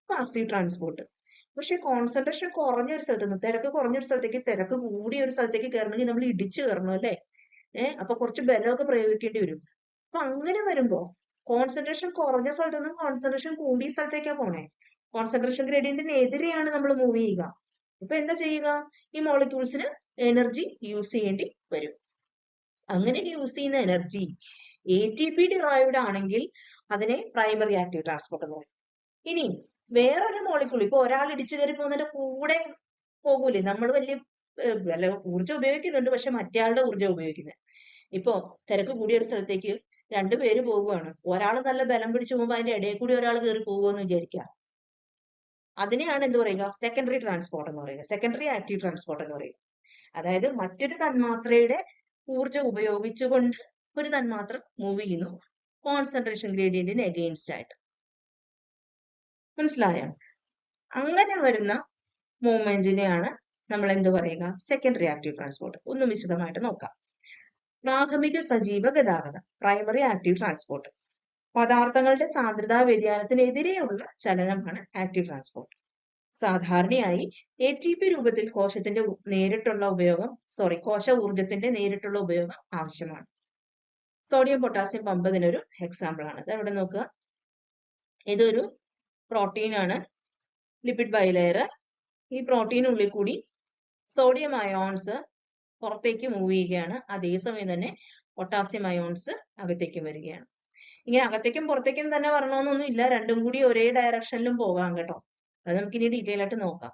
പാസീവ് ട്രാൻസ്പോർട്ട്. പക്ഷെ കോൺസെൻട്രേഷൻ കുറഞ്ഞൊരു സ്ഥലത്ത് നിന്ന് തിരക്ക് കുറഞ്ഞൊരു സ്ഥലത്തേക്ക് തിരക്ക് കൂടിയ ഒരു സ്ഥലത്തേക്ക് കയറണമെങ്കിൽ നമ്മൾ ഇടിച്ചു കയറണം അല്ലെ? അപ്പൊ കുറച്ച് ബലമൊക്കെ പ്രയോഗിക്കേണ്ടി വരും. അപ്പൊ അങ്ങനെ വരുമ്പോ കോൺസെൻട്രേഷൻ കുറഞ്ഞ സ്ഥലത്ത് നിന്നും കോൺസെൻട്രേഷൻ കൂടിയ സ്ഥലത്തേക്കാ പോണേ. കോൺസെൻട്രേഷൻ ഗ്രേഡിയന്റിന് എതിരെയാണ് നമ്മൾ മൂവ് ചെയ്യുക. അപ്പൊ എന്താ ചെയ്യുക? ഈ മോളിക്യൂൾസിന് എനർജി യൂസ് ചെയ്യേണ്ടി വരും. അങ്ങനെ യൂസ് ചെയ്യുന്ന എനർജി ATP ഡിറൈവ്ഡ് ആണെങ്കിൽ അതിനെ പ്രൈമറി ആക്റ്റീവ് ട്രാൻസ്പോർട്ട് എന്ന് പറയും. ഇനി വേറൊരു മോളിക്യൂൾ, ഇപ്പൊ ഒരാൾ ഇടിച്ചു കയറി പോകുന്നതിന്റെ കൂടെ പോകൂലേ, നമ്മൾ വല്ല ഊർജ്ജം ഉപയോഗിക്കുന്നുണ്ട്, പക്ഷെ മറ്റേയാളുടെ ഊർജ്ജം ഉപയോഗിക്കുന്നത്. ഇപ്പൊ തിരക്ക് കൂടിയ ഒരു സ്ഥലത്തേക്ക് രണ്ടുപേര് പോവുകയാണ്, ഒരാൾ നല്ല ബലം പിടിച്ചു പോകുമ്പോ അതിന്റെ ഇടയിൽ കൂടി ഒരാൾ കയറി പോകുമെന്ന് വിചാരിക്കുക. അതിനെയാണ് എന്ത് പറയുക? സെക്കൻഡറി ട്രാൻസ്പോർട്ട് എന്ന് പറയുക, സെക്കൻഡറി ആക്റ്റീവ് ട്രാൻസ്പോർട്ട് എന്ന് പറയുക. അതായത് മറ്റൊരു തന്മാത്രയുടെ ഊർജ്ജം ഉപയോഗിച്ചുകൊണ്ട് ഒരു തന്മാത്ര മൂവ് ചെയ്യുന്നു കോൺസെൻട്രേഷൻ ഗ്രേഡിയന്റിന് എഗെയിൻസ്റ്റ് ആയിട്ട്. മനസ്സിലായോ? അങ്ങനെ വരുന്ന മൂവ്മെന്റിനെയാണ് നമ്മൾ എന്ത് പറയുക? Secondary active transport. ഒന്ന് വിശദമായിട്ട് നോക്കാം. പ്രാഥമിക സജീവ ഗതാഗതം, പ്രൈമറി ആക്റ്റീവ് ട്രാൻസ്പോർട്ട്. പദാർത്ഥങ്ങളുടെ സാന്ദ്രതാ വ്യതിയാനത്തിനെതിരെയുള്ള ചലനമാണ് ആക്റ്റീവ് ട്രാൻസ്പോർട്ട്. സാധാരണയായി ATP രൂപത്തിൽ കോശത്തിന്റെ നേരിട്ടുള്ള ഉപയോഗം കോശ ഊർജത്തിന്റെ നേരിട്ടുള്ള ഉപയോഗം ആവശ്യമാണ്. സോഡിയം പൊട്ടാസ്യം പമ്പ് ഇതിനൊരു എക്സാമ്പിൾ ആണ്. അത് ഇവിടെ നോക്കുക. ഇതൊരു പ്രോട്ടീൻ ആണ്, ലിപിഡ് ബൈലെയർ. ഈ പ്രോട്ടീനുള്ളിൽ കൂടി സോഡിയം അയോൺസ് പുറത്തേക്ക് മൂവ് ചെയ്യുകയാണ്, അതേസമയം തന്നെ പൊട്ടാസ്യം അയോൺസ് അകത്തേക്കും വരികയാണ്. ഇങ്ങനെ അകത്തേക്കും പുറത്തേക്കും തന്നെ വരണമെന്നൊന്നും ഇല്ല, രണ്ടും കൂടി ഒരേ ഡയറക്ഷനിലും പോകാം കേട്ടോ. അത് നമുക്ക് ഇനി ഡീറ്റെയിൽ ആയിട്ട് നോക്കാം.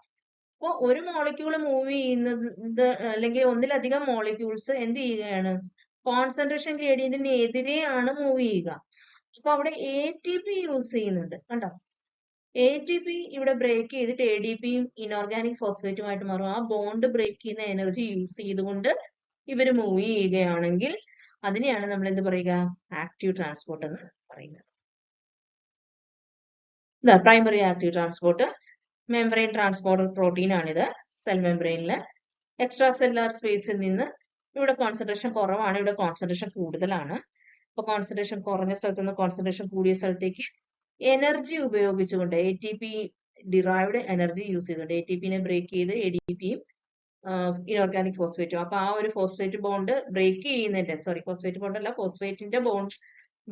അപ്പൊ ഒരു മോളിക്യൂൾ മൂവ് ചെയ്യുന്നത് അല്ലെങ്കിൽ ഒന്നിലധികം മോളിക്യൂൾസ് എന്ത് ചെയ്യുകയാണ്? കോൺസെൻട്രേഷൻ ഗ്രേഡിയന്റിന് എതിരെയാണ് മൂവ് ചെയ്യുക. അപ്പൊ അവിടെ ATP യൂസ് ചെയ്യുന്നുണ്ട് കണ്ടോ. ATP ഇവിടെ ബ്രേക്ക് ചെയ്തിട്ട് ADPയും ഇനോർഗാനിക് ഫോസ്ഫേറ്റുമായിട്ട് മാറും. ആ ബോണ്ട് ബ്രേക്ക് ചെയ്യുന്ന എനർജി യൂസ് ചെയ്തുകൊണ്ട് ഇവർ മൂവ് ചെയ്യുകയാണെങ്കിൽ അതിനെയാണ് നമ്മൾ എന്ത് പറയുക? ആക്റ്റീവ് ട്രാൻസ്പോർട്ട് എന്ന് പറയുന്നത്. ഇതാ primary active transport. Membrane transporter protein ആണിത്. സെൽ മെംബ്രെയിനില് എക്സ്ട്രാ സെല്ലുലാർ സ്പേസിൽ നിന്ന് ഇവിടെ കോൺസെൻട്രേഷൻ കുറവാണ്, ഇവിടെ കോൺസെൻട്രേഷൻ കൂടുതലാണ്. അപ്പൊ കോൺസെൻട്രേഷൻ കുറഞ്ഞ സ്ഥലത്ത് നിന്ന് കോൺസെൻട്രേഷൻ കൂടിയ സ്ഥലത്തേക്ക് എനർജി ഉപയോഗിച്ചുകൊണ്ട് ATP ഡിറൈവ്ഡ് എനർജി യൂസ് ചെയ്തുകൊണ്ട് ATPനെ ബ്രേക്ക് ചെയ്ത് ADPയും ഇനോർഗാനിക് ഫോസ്ഫേറ്റും. അപ്പൊ ആ ഒരു ഫോസ്ഫേറ്റ് ബോണ്ട് ബ്രേക്ക് ചെയ്യുന്നതിന്റെ ഫോസ്ഫേറ്റ് ബോണ്ട് അല്ല, ഫോസ്ഫേറ്റിന്റെ ബോണ്ട്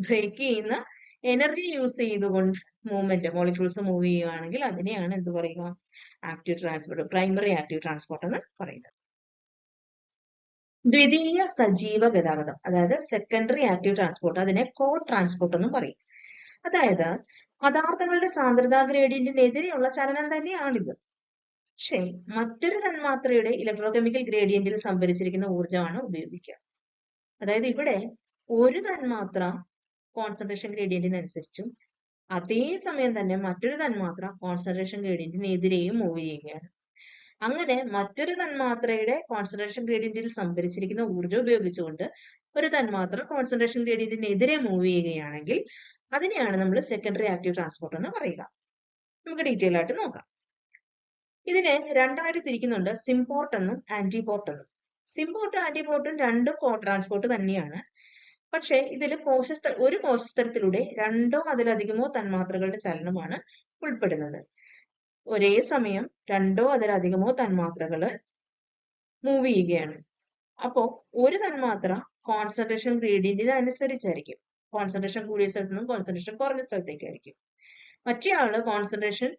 ബ്രേക്ക് ചെയ്യുന്ന എനർജി യൂസ് ചെയ്തുകൊണ്ട് മൂവ്മെന്റ് മോളിക്യൂൾസ് മൂവ് ചെയ്യുകയാണെങ്കിൽ അതിനെയാണ് എന്ത് പറയുക? Active transport, primary active transport എന്ന് പറയുന്നത്. ദ്വിതീയ സജീവ ഗതാഗതം, അതായത് സെക്കൻഡറി ആക്റ്റീവ് ട്രാൻസ്പോർട്ട്, അതിനെ കോ ട്രാൻസ്പോർട്ട് എന്നും പറയും. അതായത് പദാർത്ഥങ്ങളുടെ സാന്ദ്രതാ ഗ്രേഡിയന്റിനെതിരെയുള്ള ചലനം തന്നെയാണിത്. പക്ഷേ മറ്റൊരു തന്മാത്രയുടെ ഇലക്ട്രോകെമിക്കൽ ഗ്രേഡിയന്റിൽ സംഭരിച്ചിരിക്കുന്ന ഊർജ്ജമാണ് ഉപയോഗിക്കുക. അതായത് ഇവിടെ ഒരു തന്മാത്ര കോൺസെൻട്രേഷൻ ഗ്രേഡിയന്റിനനുസരിച്ചും അതേസമയം തന്നെ മറ്റൊരു തന്മാത്ര കോൺസെൻട്രേഷൻ ഗ്രേഡിയന്റിനെതിരെയും മൂവ് ചെയ്യുകയാണ്. അങ്ങനെ മറ്റൊരു തന്മാത്രയുടെ കോൺസെൻട്രേഷൻ ഗ്രേഡിയന്റിൽ സംഭരിച്ചിരിക്കുന്ന ഊർജ്ജം ഉപയോഗിച്ചുകൊണ്ട് ഒരു തന്മാത്ര കോൺസെൻട്രേഷൻ ഗ്രേഡിയന്റിനെതിരെ മൂവ് ചെയ്യുകയാണെങ്കിൽ അതിനെയാണ് നമ്മൾ സെക്കൻഡറി ആക്റ്റീവ് ട്രാൻസ്പോർട്ട് എന്ന് പറയുക. നമുക്ക് ഡീറ്റെയിൽ ആയിട്ട് നോക്കാം. ഇതിനെ രണ്ടായിട്ട് തിരിക്കുന്നുണ്ട്, സിംപോർട്ട് എന്നും ആന്റിപോർട്ട് എന്നും. സിംപോർട്ടും ആന്റിപോർട്ടും രണ്ടും കോ ട്രാൻസ്പോർട്ട് തന്നെയാണ്. പക്ഷെ ഇതിൽ ഒരു കോശസ്തരത്തിലൂടെ രണ്ടോ അതിലധികമോ തന്മാത്രകളുടെ ചലനമാണ് ഉൾപ്പെടുന്നത്. ഒരേ സമയം രണ്ടോ അതിലധികമോ തന്മാത്രകൾ മൂവ് ചെയ്യുകയാണ്. അപ്പോ ഒരു തന്മാത്ര കോൺസെൻട്രേഷൻ ഗ്രേഡിയന്റിന് അനുസരിച്ചായിരിക്കും. കോൺസെൻട്രേഷൻ കൂടിയ സ്ഥലത്ത് നിന്നും കോൺസെൻട്രേഷൻ കുറഞ്ഞ സ്ഥലത്തേക്കായിരിക്കും. മറ്റേ ആള് കോൺസെൻട്രേഷൻ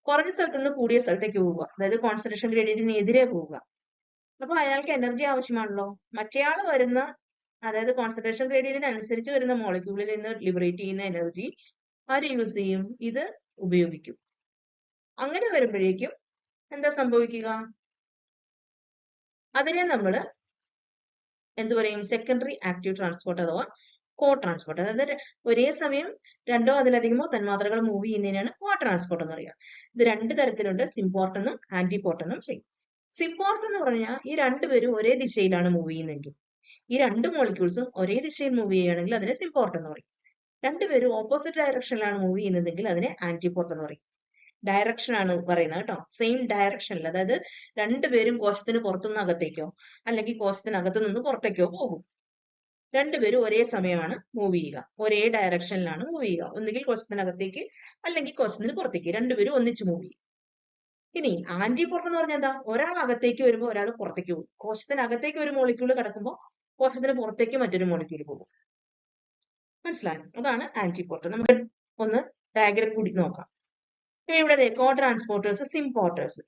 കുറഞ്ഞ സ്ഥലത്ത് നിന്ന് കൂടിയ സ്ഥലത്തേക്ക് പോവുക, അതായത് കോൺസെൻട്രേഷൻ ഗ്രേഡിയന്റിനെതിരെ പോവുക. അപ്പൊ അയാൾക്ക് എനർജി ആവശ്യമാണല്ലോ. മറ്റേയാൾ വരുന്ന, അതായത് കോൺസെൻട്രേഷൻ ഗ്രേഡിയന്റിന് അനുസരിച്ച് വരുന്ന മോളിക്യൂളിൽ നിന്ന് ലിബറേറ്റ് ചെയ്യുന്ന എനർജി ആര് യൂസ് ചെയ്യും? ഇത് ഉപയോഗിക്കും. അങ്ങനെ വരുമ്പോഴേക്കും എന്താ സംഭവിക്കുക? അതിനെ നമ്മൾ എന്ത് പറയും? സെക്കൻഡറി ആക്റ്റീവ് ട്രാൻസ്പോർട്ട് അഥവാ കോ ട്രാൻസ്പോർട്ട്. അതായത് ഒരേ സമയം രണ്ടോ അതിലധികമോ തന്മാത്രകൾ മൂവ് ചെയ്യുന്നതിനാണ് കോ ട്രാൻസ്പോർട്ട് എന്ന് പറയുക. ഇത് രണ്ട് തരത്തിലുണ്ട്, സിംപോർട്ട് എന്നും ആന്റിപോർട്ട് എന്നും ചെയ്യും. സിംപോർട്ട് എന്ന് പറഞ്ഞാൽ ഈ രണ്ടുപേരും ഒരേ ദിശയിലാണ് മൂവ് ചെയ്യുന്നതെങ്കിൽ, ഈ രണ്ട് മോളിക്യൂൾസും ഒരേ ദിശയിൽ മൂവ് ചെയ്യുകയാണെങ്കിൽ അതിനെ സിംപോർട്ട് എന്ന് പറയും. രണ്ടുപേരും ഓപ്പോസിറ്റ് ഡയറക്ഷനിലാണ് മൂവ് ചെയ്യുന്നതെങ്കിൽ അതിനെ ആന്റിപോർട്ട് എന്ന് പറയും. ഡയറക്ഷൻ ആണ് പറയുന്നത് കേട്ടോ, സെയിം ഡയറക്ഷനിൽ. അതായത് രണ്ടുപേരും കോശത്തിന് പുറത്തുനിന്ന് അകത്തേക്കോ അല്ലെങ്കിൽ കോശത്തിനകത്തു നിന്ന് പുറത്തേക്കോ പോകും. രണ്ടുപേരും ഒരേ സമയമാണ് മൂവ് ചെയ്യുക, ഒരേ ഡയറക്ഷനിലാണ് മൂവ് ചെയ്യുക. ഒന്നുകിൽ കോശത്തിനകത്തേക്ക് അല്ലെങ്കിൽ കോശത്തിന് പുറത്തേക്ക്, രണ്ടുപേരും ഒന്നിച്ച് മൂവ് ചെയ്യും. ഇനി ആന്റിപോർട്ട് എന്ന് പറഞ്ഞാൽ എന്താ? ഒരാൾ അകത്തേക്ക് വരുമ്പോൾ ഒരാൾ പുറത്തേക്ക് പോകും. കോശത്തിനകത്തേക്ക് ഒരു മോളിക്യൂൾ കിടക്കുമ്പോൾ കോശത്തിന് പുറത്തേക്ക് മറ്റൊരു മോളിക്യൂൾ പോകും. മനസ്സിലായോ? അതാണ് ആന്റിപോർട്ട്. നമുക്ക് ഒന്ന് ഡയഗ്രം കൂടി നോക്കാം. ഇവിടെ കോ ട്രാൻസ്പോർട്ടേഴ്സ്, സിംപോർട്ടേഴ്സ്.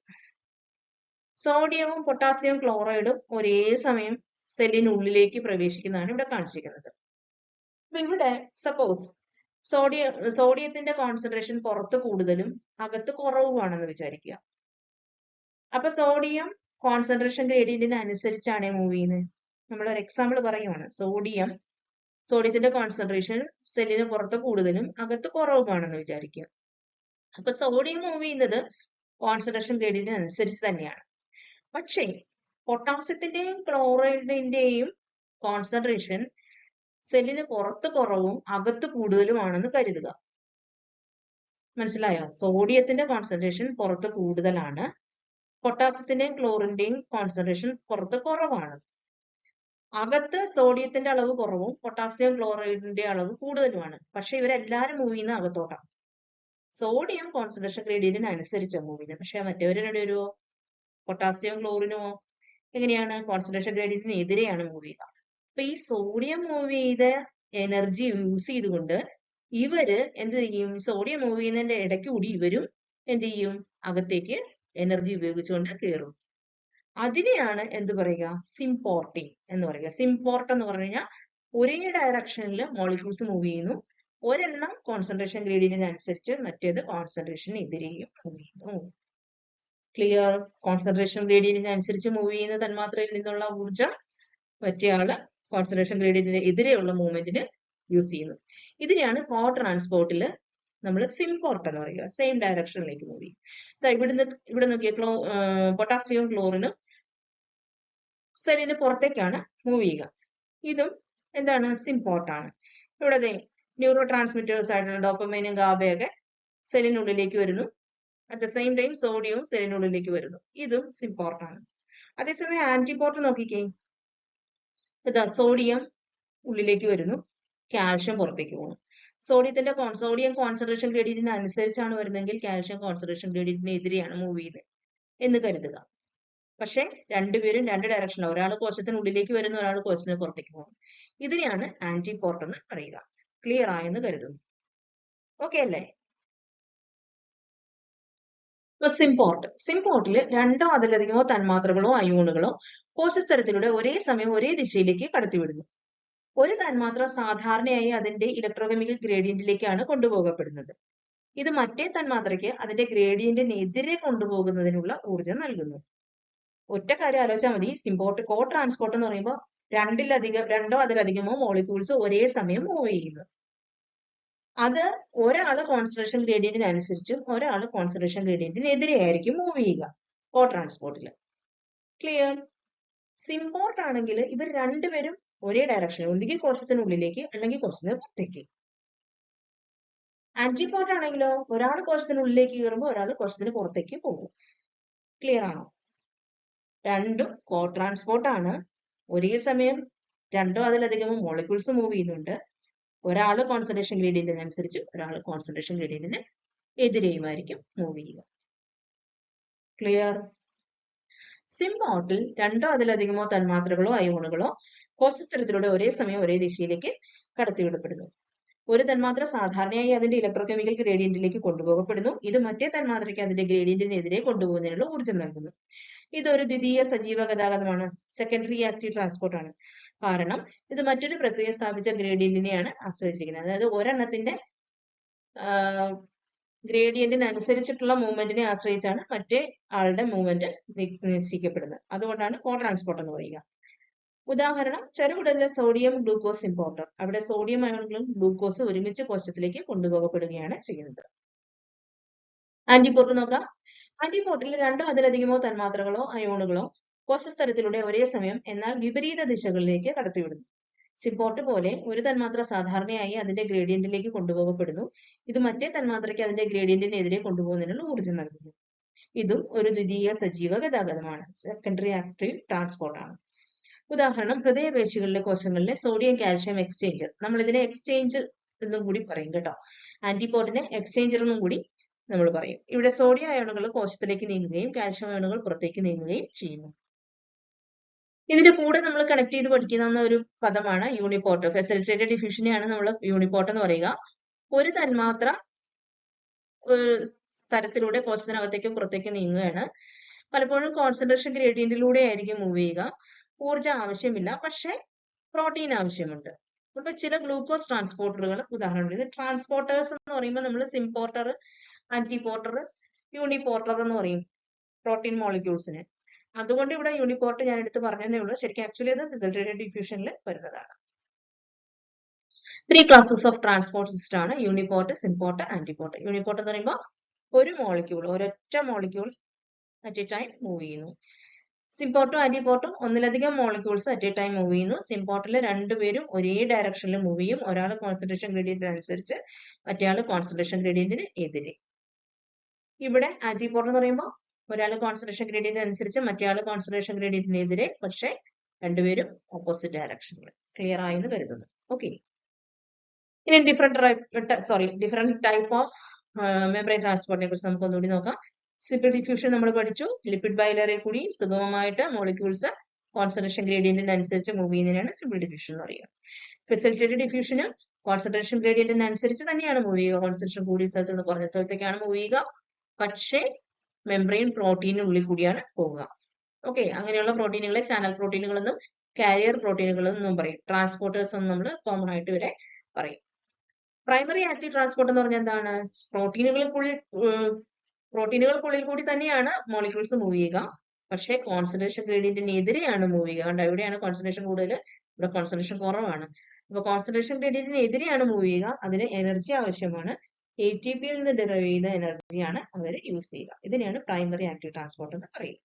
സോഡിയവും പൊട്ടാസ്യവും ക്ലോറൈഡും ഒരേ സമയം സെല്ലിനുള്ളിലേക്ക് പ്രവേശിക്കുന്നതാണ് ഇവിടെ കാണിച്ചിരിക്കുന്നത്. അപ്പൊ ഇവിടെ സപ്പോസ് സോഡിയത്തിന്റെ കോൺസെൻട്രേഷൻ പുറത്ത് കൂടുതലും അകത്ത് കുറവുമാണെന്ന് വിചാരിക്കുക. അപ്പൊ സോഡിയം കോൺസെൻട്രേഷൻ ഗ്രേഡിയന്റിന് അനുസരിച്ചാണ് മൂവ് ചെയ്യുന്നത്. നമ്മളൊരു എക്സാമ്പിൾ പറയുവാണ്. സോഡിയത്തിന്റെ കോൺസെൻട്രേഷൻ സെല്ലിന് പുറത്ത് കൂടുതലും അകത്ത് കുറവുമാണെന്ന് വിചാരിക്കുക. അപ്പൊ സോഡിയം മൂവ് ചെയ്യുന്നത് കോൺസെൻട്രേഷൻ ഗ്രേഡിയന്റിന് അനുസരിച്ച് തന്നെയാണ്. പക്ഷേ പൊട്ടാസ്യത്തിന്റെയും ക്ലോറൈഡിന്റെയും കോൺസെൻട്രേഷൻ സെല്ലിന് പുറത്ത് കുറവും അകത്ത് കൂടുതലുമാണെന്ന് കരുതുക. മനസ്സിലായോ? സോഡിയത്തിന്റെ കോൺസെൻട്രേഷൻ പുറത്ത് കൂടുതലാണ്, പൊട്ടാസ്യത്തിന്റെയും ക്ലോറിന്റെയും കോൺസെൻട്രേഷൻ പുറത്ത് കുറവാണ്. അകത്ത് സോഡിയത്തിന്റെ അളവ് കുറവും പൊട്ടാസ്യം ക്ലോറൈഡിന്റെ അളവ് കൂടുതലുമാണ്. പക്ഷെ ഇവരെല്ലാരും മൂവ് ചെയ്യുന്ന അകത്തോട്ടാണ്. സോഡിയം കോൺസെൻട്രേഷൻ ഗ്രേഡിയന്റിന് അനുസരിച്ചാണ് മൂവ് ചെയ്യുന്നത്. പക്ഷെ മറ്റവര് രണ്ടുപേരോ, പൊട്ടാസ്യം ക്ലോറിനോ എങ്ങനെയാണ്? കോൺസെൻട്രേഷൻ ഗ്രേഡിയന്റിന് എതിരെയാണ് മൂവ് ചെയ്യുക. അപ്പൊ ഈ സോഡിയം മൂവ് ചെയ്ത എനർജി യൂസ് ചെയ്തുകൊണ്ട് ഇവര് എന്ത് ചെയ്യും? സോഡിയം മൂവ് ചെയ്യുന്നതിന്റെ ഇടയ്ക്ക് കൂടി ഇവരും എന്ത് ചെയ്യും? അകത്തേക്ക് എനർജി ഉപയോഗിച്ചുകൊണ്ട് കയറും. അതിനെയാണ് എന്ത് പറയുക? സിംപോർട്ടിങ് എന്ന് പറയുക. സിംപോർട്ട് എന്ന് പറഞ്ഞു കഴിഞ്ഞാൽ ഒരേ ഡയറക്ഷനിൽ മോളിക്യൂൾസ് മൂവ് ചെയ്യുന്നു. ഒരെണ്ണം കോൺസെൻട്രേഷൻ ഗ്രേഡിയന്റിന് അനുസരിച്ച്, മറ്റേത് കോൺസെൻട്രേഷന് എതിരെയും മൂവ് ചെയ്യുന്നു. ക്ലിയർ? കോൺസെൻട്രേഷൻ ഗ്രേഡിയന്റിന് അനുസരിച്ച് മൂവ് ചെയ്യുന്ന തന്മാത്രയിൽ നിന്നുള്ള ഊർജ്ജം മറ്റേയാള് കോൺസെൻട്രേഷൻ ഗ്രേഡിയന്റിന് എതിരെയുള്ള മൂവ്മെന്റിന് യൂസ് ചെയ്യുന്നു. ഇതിനെയാണ് കോ ട്രാൻസ്പോർട്ടിൽ നമ്മൾ സിംപോർട്ട് എന്ന് പറയുക. സെയിം ഡയറക്ഷനിലേക്ക് മൂവ് ചെയ്യും. ഇവിടെ നോക്കിയ പൊട്ടാസ്യം ക്ലോറിനും സെല്ലിന് പുറത്തേക്കാണ് മൂവ് ചെയ്യുക. ഇതും എന്താണ്, സിംപോർട്ട് ആണ്. ഇവിടെ ന്യൂറോ ട്രാൻസ്മിറ്റേഴ്സ് ആയിട്ടുള്ള ഡോപ്പമൈനും ഗാബയൊക്കെ സെല്ലിനുള്ളിലേക്ക് വരുന്നു. അറ്റ് ദ സെയിം ടൈം സോഡിയവും സെല്ലിനുള്ളിലേക്ക് വരുന്നു. ഇതും സിംപോർട്ട് ആണ്. അതേസമയം ആന്റിപോർട്ട് നോക്കിക്കേ, ഇതാ സോഡിയം ഉള്ളിലേക്ക് വരുന്നു, കാൽഷ്യം പുറത്തേക്ക് പോകുന്നു. സോഡിയം കോൺസെൻട്രേഷൻ ഗ്രേഡിയന്റിന് അനുസരിച്ചാണ് വരുന്നതെങ്കിൽ കാൽഷ്യം കോൺസെൻട്രേഷൻ ഗ്രേഡിയന്റിന് എതിരെയാണ് മൂവ് ചെയ്യുന്നത് എന്ന് കരുതുക. പക്ഷെ രണ്ടുപേരും രണ്ട് ഡയറക്ഷനിലാണ്, ഒരാൾ കോശത്തിനുള്ളിലേക്ക് വരുന്നു, ഒരാൾ കോശത്തിന് പുറത്തേക്ക് പോകുന്നു. ഇതിനെയാണ് ആന്റിപോർട്ട് എന്ന് പറയുക. ക്ലിയർ ആയെന്ന് കരുതുന്നു. ഓക്കെ അല്ലേ? സിംപോർട്ടിൽ രണ്ടോ അതിലധികമോ തന്മാത്രകളോ അയോണുകളോ കോശസ്തരത്തിലൂടെ ഒരേ സമയം ഒരേ ദിശയിലേക്ക് കടത്തിവിടുന്നു. ഒരു തന്മാത്ര സാധാരണയായി അതിന്റെ ഇലക്ട്രോകെമിക്കൽ ഗ്രേഡിയന്റിലേക്കാണ് കൊണ്ടുപോകപ്പെടുന്നത്. ഇത് മറ്റേ തന്മാത്രയ്ക്ക് അതിന്റെ ഗ്രേഡിയന്റിനെതിരെ കൊണ്ടുപോകുന്നതിനുള്ള ഊർജം നൽകുന്നു. ഒറ്റ കാര്യം ആലോചിച്ചാൽ മതി. സിംപോർട്ട് കോ ട്രാൻസ്പോർട്ട് എന്ന് പറയുമ്പോൾ രണ്ടോ അതിലധികമോ മോളിക്യൂൾസ് ഒരേ സമയം മൂവ് ചെയ്യുന്നു. അത് ഒരാള് കോൺസെൻട്രേഷൻ ഗ്രേഡിയന്റിന് അനുസരിച്ചും ഒരാള് കോൺസെൻട്രേഷൻ ഗ്രേഡിയന്റിന് എതിരെയായിരിക്കും മൂവ് ചെയ്യുക കോ ട്രാൻസ്പോർട്ടിൽ. ക്ലിയർ? സിംപോർട്ട് ആണെങ്കിൽ ഇവർ രണ്ടുപേരും ഒരേ ഡയറക്ഷനിൽ, ഒന്നുകിൽ കോശത്തിനുള്ളിലേക്ക് അല്ലെങ്കിൽ കോശത്തിന് പുറത്തേക്ക്. ആന്റിപോർട്ട് ആണെങ്കിലോ ഒരാൾ കോശത്തിനുള്ളിലേക്ക് കയറുമ്പോൾ ഒരാൾ കോശത്തിന് പുറത്തേക്ക് പോകും. ക്ലിയർ ആണോ? രണ്ടും കോ ട്രാൻസ്പോർട്ട് ആണ്. ഒരേ സമയം രണ്ടോ അതിലധികമോ മോളിക്യൂൾസ് മൂവ് ചെയ്യുന്നുണ്ട്. ഒരാൾ കോൺസെൻട്രേഷൻ ഗ്രേഡിയന്റിന് അനുസരിച്ച് ഒരാൾ കോൺസെൻട്രേഷൻ ഗ്രേഡിയന്റിന് എതിരെയുമായിരിക്കും മൂവ് ചെയ്യുക. ക്ലിയർ? സിംപോർട്ടിൽ രണ്ടോ അതിലധികമോ തന്മാത്രകളോ അയോണുകളോ കോശസ്തരത്തിലൂടെ ഒരേ സമയം ഒരേ ദിശയിലേക്ക് കടത്തിവിടപ്പെടുന്നു. ഒരു തന്മാത്ര സാധാരണയായി അതിന്റെ ഇലക്ട്രോകെമിക്കൽ ഗ്രേഡിയന്റിലേക്ക് കൊണ്ടുപോകപ്പെടുന്നു. ഇത് മറ്റേ തന്മാത്രയ്ക്ക് അതിന്റെ ഗ്രേഡിയന്റിനെതിരെ കൊണ്ടുപോകുന്നതിനുള്ള ഊർജ്ജം നൽകുന്നു. ഇതൊരു ദ്വിതീയ സജീവ ഗതാഗതമാണ്, സെക്കൻഡറി ആക്റ്റീവ് ട്രാൻസ്പോർട്ട് ആണ്. കാരണം ഇത് മറ്റൊരു പ്രക്രിയ സ്ഥാപിച്ച ഗ്രേഡിയന്റിനെയാണ് ആശ്രയിച്ചിരിക്കുന്നത്. അതായത് ഒരെണ്ണത്തിന്റെ ഗ്രേഡിയന്റിന് അനുസരിച്ചിട്ടുള്ള മൂവ്മെന്റിനെ ആശ്രയിച്ചാണ് മറ്റേ ആളുടെ മൂവ്മെന്റ് നിശ്ചയിക്കപ്പെടുന്നത്. അതുകൊണ്ടാണ് കോ ട്രാൻസ്പോർട്ട് എന്ന് പറയുക. ഉദാഹരണം, ചെറുകുടലിലെ സോഡിയം ഗ്ലൂക്കോസ് ഇമ്പോർട്ടർ. അവിടെ സോഡിയം അയോണുകളും ഗ്ലൂക്കോസ് ഒരുമിച്ച് കോശത്തിലേക്ക് കൊണ്ടുപോകപ്പെടുകയാണ് ചെയ്യുന്നത്. ആന്റിപോർട്ട് നോക്കാം. ആന്റിപോർട്ടിൽ രണ്ടോ അതിലധികമോ തന്മാത്രകളോ അയോണുകളോ കോശസ്തരത്തിലൂടെ ഒരേ സമയം എന്നാൽ വിപരീത ദിശകളിലേക്ക് കടത്തിവിടുന്നു. സിംപോർട്ട് പോലെ ഒരു തന്മാത്ര സാധാരണയായി അതിന്റെ ഗ്രേഡിയന്റിലേക്ക് കൊണ്ടുപോകപ്പെടുന്നു. ഇത് മറ്റേ തന്മാത്രയ്ക്ക് അതിന്റെ ഗ്രേഡിയന്റിനെതിരെ കൊണ്ടുപോകുന്നതിനുള്ള ഊർജ്ജം നൽകുന്നു. ഇതും ഒരു ദ്വിതീയ സജീവ ഗതാഗതമാണ്, സെക്കൻഡറി ആക്റ്റീവ് ട്രാൻസ്പോർട്ട് ആണ്. ഉദാഹരണം, ഹൃദയപേശികളിലെ കോശങ്ങളിലെ സോഡിയം കാൽഷ്യം എക്സ്ചേഞ്ചർ. നമ്മൾ ഇതിനെ എക്സ്ചേഞ്ച് എന്നും കൂടി പറയും കേട്ടോ. ആന്റിപോർട്ടിനെ എക്സ്ചേഞ്ചർ എന്നും കൂടി നമ്മൾ പറയും. ഇവിടെ സോഡിയം അയോണുകൾ കോശത്തിലേക്ക് നീങ്ങുകയും കാൽഷ്യം അയോണുകൾ പുറത്തേക്ക് നീങ്ങുകയും ചെയ്യുന്നു. ഇതിന്റെ കൂടെ നമ്മൾ കണക്ട് ചെയ്ത് പഠിക്കുന്ന ഒരു പദമാണ് യൂണിപോർട്ട്. ഫെസിലിറ്റേറ്റഡ് ഡിഫ്യൂഷനെയാണ് നമ്മൾ യൂണിപോർട്ട് എന്ന് പറയുക. ഒരു തന്മാത്ര തരത്തിലൂടെ കോശത്തിനകത്തേക്ക് പുറത്തേക്ക് നീങ്ങുകയാണ്. പലപ്പോഴും കോൺസെൻട്രേഷൻ ഗ്രേഡിയന്റിലൂടെ ആയിരിക്കും മൂവ് ചെയ്യുക. ഊർജ്ജം ആവശ്യമില്ല, പക്ഷെ പ്രോട്ടീൻ ആവശ്യമുണ്ട്. അപ്പൊ ചില ഗ്ലൂക്കോസ് ട്രാൻസ്പോർട്ടറുകൾ ഉദാഹരണം, ഇത് ട്രാൻസ്പോർട്ടേഴ്സ് എന്ന് പറയുമ്പോൾ നമ്മൾ സിംപോർട്ടർ, ആന്റിപോർട്ടർ, യൂണിപോർട്ടർ എന്ന് പറയും പ്രോട്ടീൻ മോളിക്യൂൾസിന്. അതുകൊണ്ട് ഇവിടെ യൂണിപോർട്ട് ഞാൻ എടുത്ത് പറഞ്ഞതേ ഉള്ളൂ. ശരിക്കും ആക്ച്വലി അത് ഫെസിലിറ്റേറ്റഡ് ഡിഫ്യൂഷനിൽ വരുന്നതാണ്. 3 ക്ലാസസ് ഓഫ് ട്രാൻസ്പോർട്ട് സിസ്റ്റം ആണ് യൂണിപോർട്ട്, സിംപോർട്ട്, ആന്റിപോർട്ട്. യൂണിപോർട്ട് എന്ന് പറയുമ്പോൾ ഒരു മോളിക്യൂൾ, ഒരൊറ്റ molecule at a time move ചെയ്യുന്നു. സിംപോർട്ടും ആന്റിപോർട്ടും ഒന്നിലധികം molecules at a time move ചെയ്യുന്നു. സിംപോർട്ടിൽ രണ്ടുപേരും ഒരേ ഡയറക്ഷനിൽ മൂവ് ചെയ്യും. ഒരാൾ കോൺസെൻട്രേഷൻ ഗ്രേഡിയന്റിന് അനുസരിച്ച് മറ്റേ കോൺസെൻട്രേഷൻ ഗ്രേഡിയന്റിന് എതിരെ. ഇവിടെ ആന്റിപോർട്ട് എന്ന് പറയുമ്പോൾ ഒരാൾ കോൺസെൻട്രേഷൻ ഗ്രേഡിയന്റിന് അനുസരിച്ച് മറ്റേ കോൺസെൻട്രേഷൻ ഗ്രേഡിയന്റിന് എതിരെ, പക്ഷെ രണ്ടുപേരും ഓപ്പോസിറ്റ് ഡയറക്ഷനിൽ. ക്ലിയർ ആയെന്ന് കരുതുന്നു. ഓക്കെ, ഇനി ഡിഫറെന്റ് ടൈപ്പ് ഓഫ് മെംബ്രെയിൻ ട്രാൻസ്പോർട്ടിനെ കുറിച്ച് നമുക്ക് ഒന്നുകൂടി നോക്കാം. സിമ്പിൾ ഡിഫ്യൂഷൻ നമ്മൾ പഠിച്ചു. ലിപ്പിഡ് ബൈലറിൽ കൂടി സുഗമമായിട്ട് മോളിക്യൂൾസ് കോൺസെൻട്രേഷൻ ഗ്രേഡിയന്റിന് അനുസരിച്ച് മൂവ് ചെയ്യുന്നതിനാണ് സിമ്പിൾ ഡിഫ്യൂഷൻ എന്ന് പറയുക. ഫെസിലിറ്റേറ്റഡ് ഡിഫ്യൂഷന് കോൺസെൻട്രേഷൻ ഗ്രേഡിയന്റിന് അനുസരിച്ച് തന്നെയാണ് മൂവ് ചെയ്യുക. കോൺസെൻട്രേഷൻ കൂടിയ സ്ഥലത്ത് നിന്ന് കുറഞ്ഞ സ്ഥലത്തേക്കാണ് മൂവ് ചെയ്യുക. പക്ഷേ മെംബ്രെയിൻ പ്രോട്ടീനുള്ളിൽ കൂടിയാണ് പോവുക. ഓക്കെ, അങ്ങനെയുള്ള പ്രോട്ടീനുകളെ ചാനൽ പ്രോട്ടീനുകൾ എന്നും കാരിയർ പ്രോട്ടീനുകൾ എന്നും പറയും. ട്രാൻസ്പോർട്ടേഴ്സ് എന്ന് നമ്മൾ കോമൺ ആയിട്ട് ഇവരെ പറയും. പ്രൈമറി ആക്റ്റീവ് ട്രാൻസ്പോർട്ട് എന്ന് പറഞ്ഞാൽ എന്താണ്? പ്രോട്ടീനുകൾക്കുള്ളിൽ കൂടി തന്നെയാണ് മോളിക്യൂൾസ് മൂവ് ചെയ്യുക. പക്ഷേ കോൺസെൻട്രേഷൻ ഗ്രേഡിയന്റിന് എതിരെയാണ് മൂവ് ചെയ്യുക. കണ്ടോ, എവിടെയാണ് കോൺസെൻട്രേഷൻ കൂടുതൽ, ഇവിടെ കോൺസെൻട്രേഷൻ കുറവാണ്. അപ്പൊ കോൺസെൻട്രേഷൻ ഗ്രേഡിയന്റിന് എതിരെയാണ് മൂവ് ചെയ്യുക. അതിന് എനർജി ആവശ്യമാണ്. ATP യിൽ നിന്ന് ഡിറൈവ് ചെയ്യുന്ന എനർജിയാണ് അവർ യൂസ് ചെയ്യുക. ഇതിനെയാണ് പ്രൈമറി ആക്റ്റീവ് ട്രാൻസ്പോർട്ട് എന്ന് പറയുന്നത്.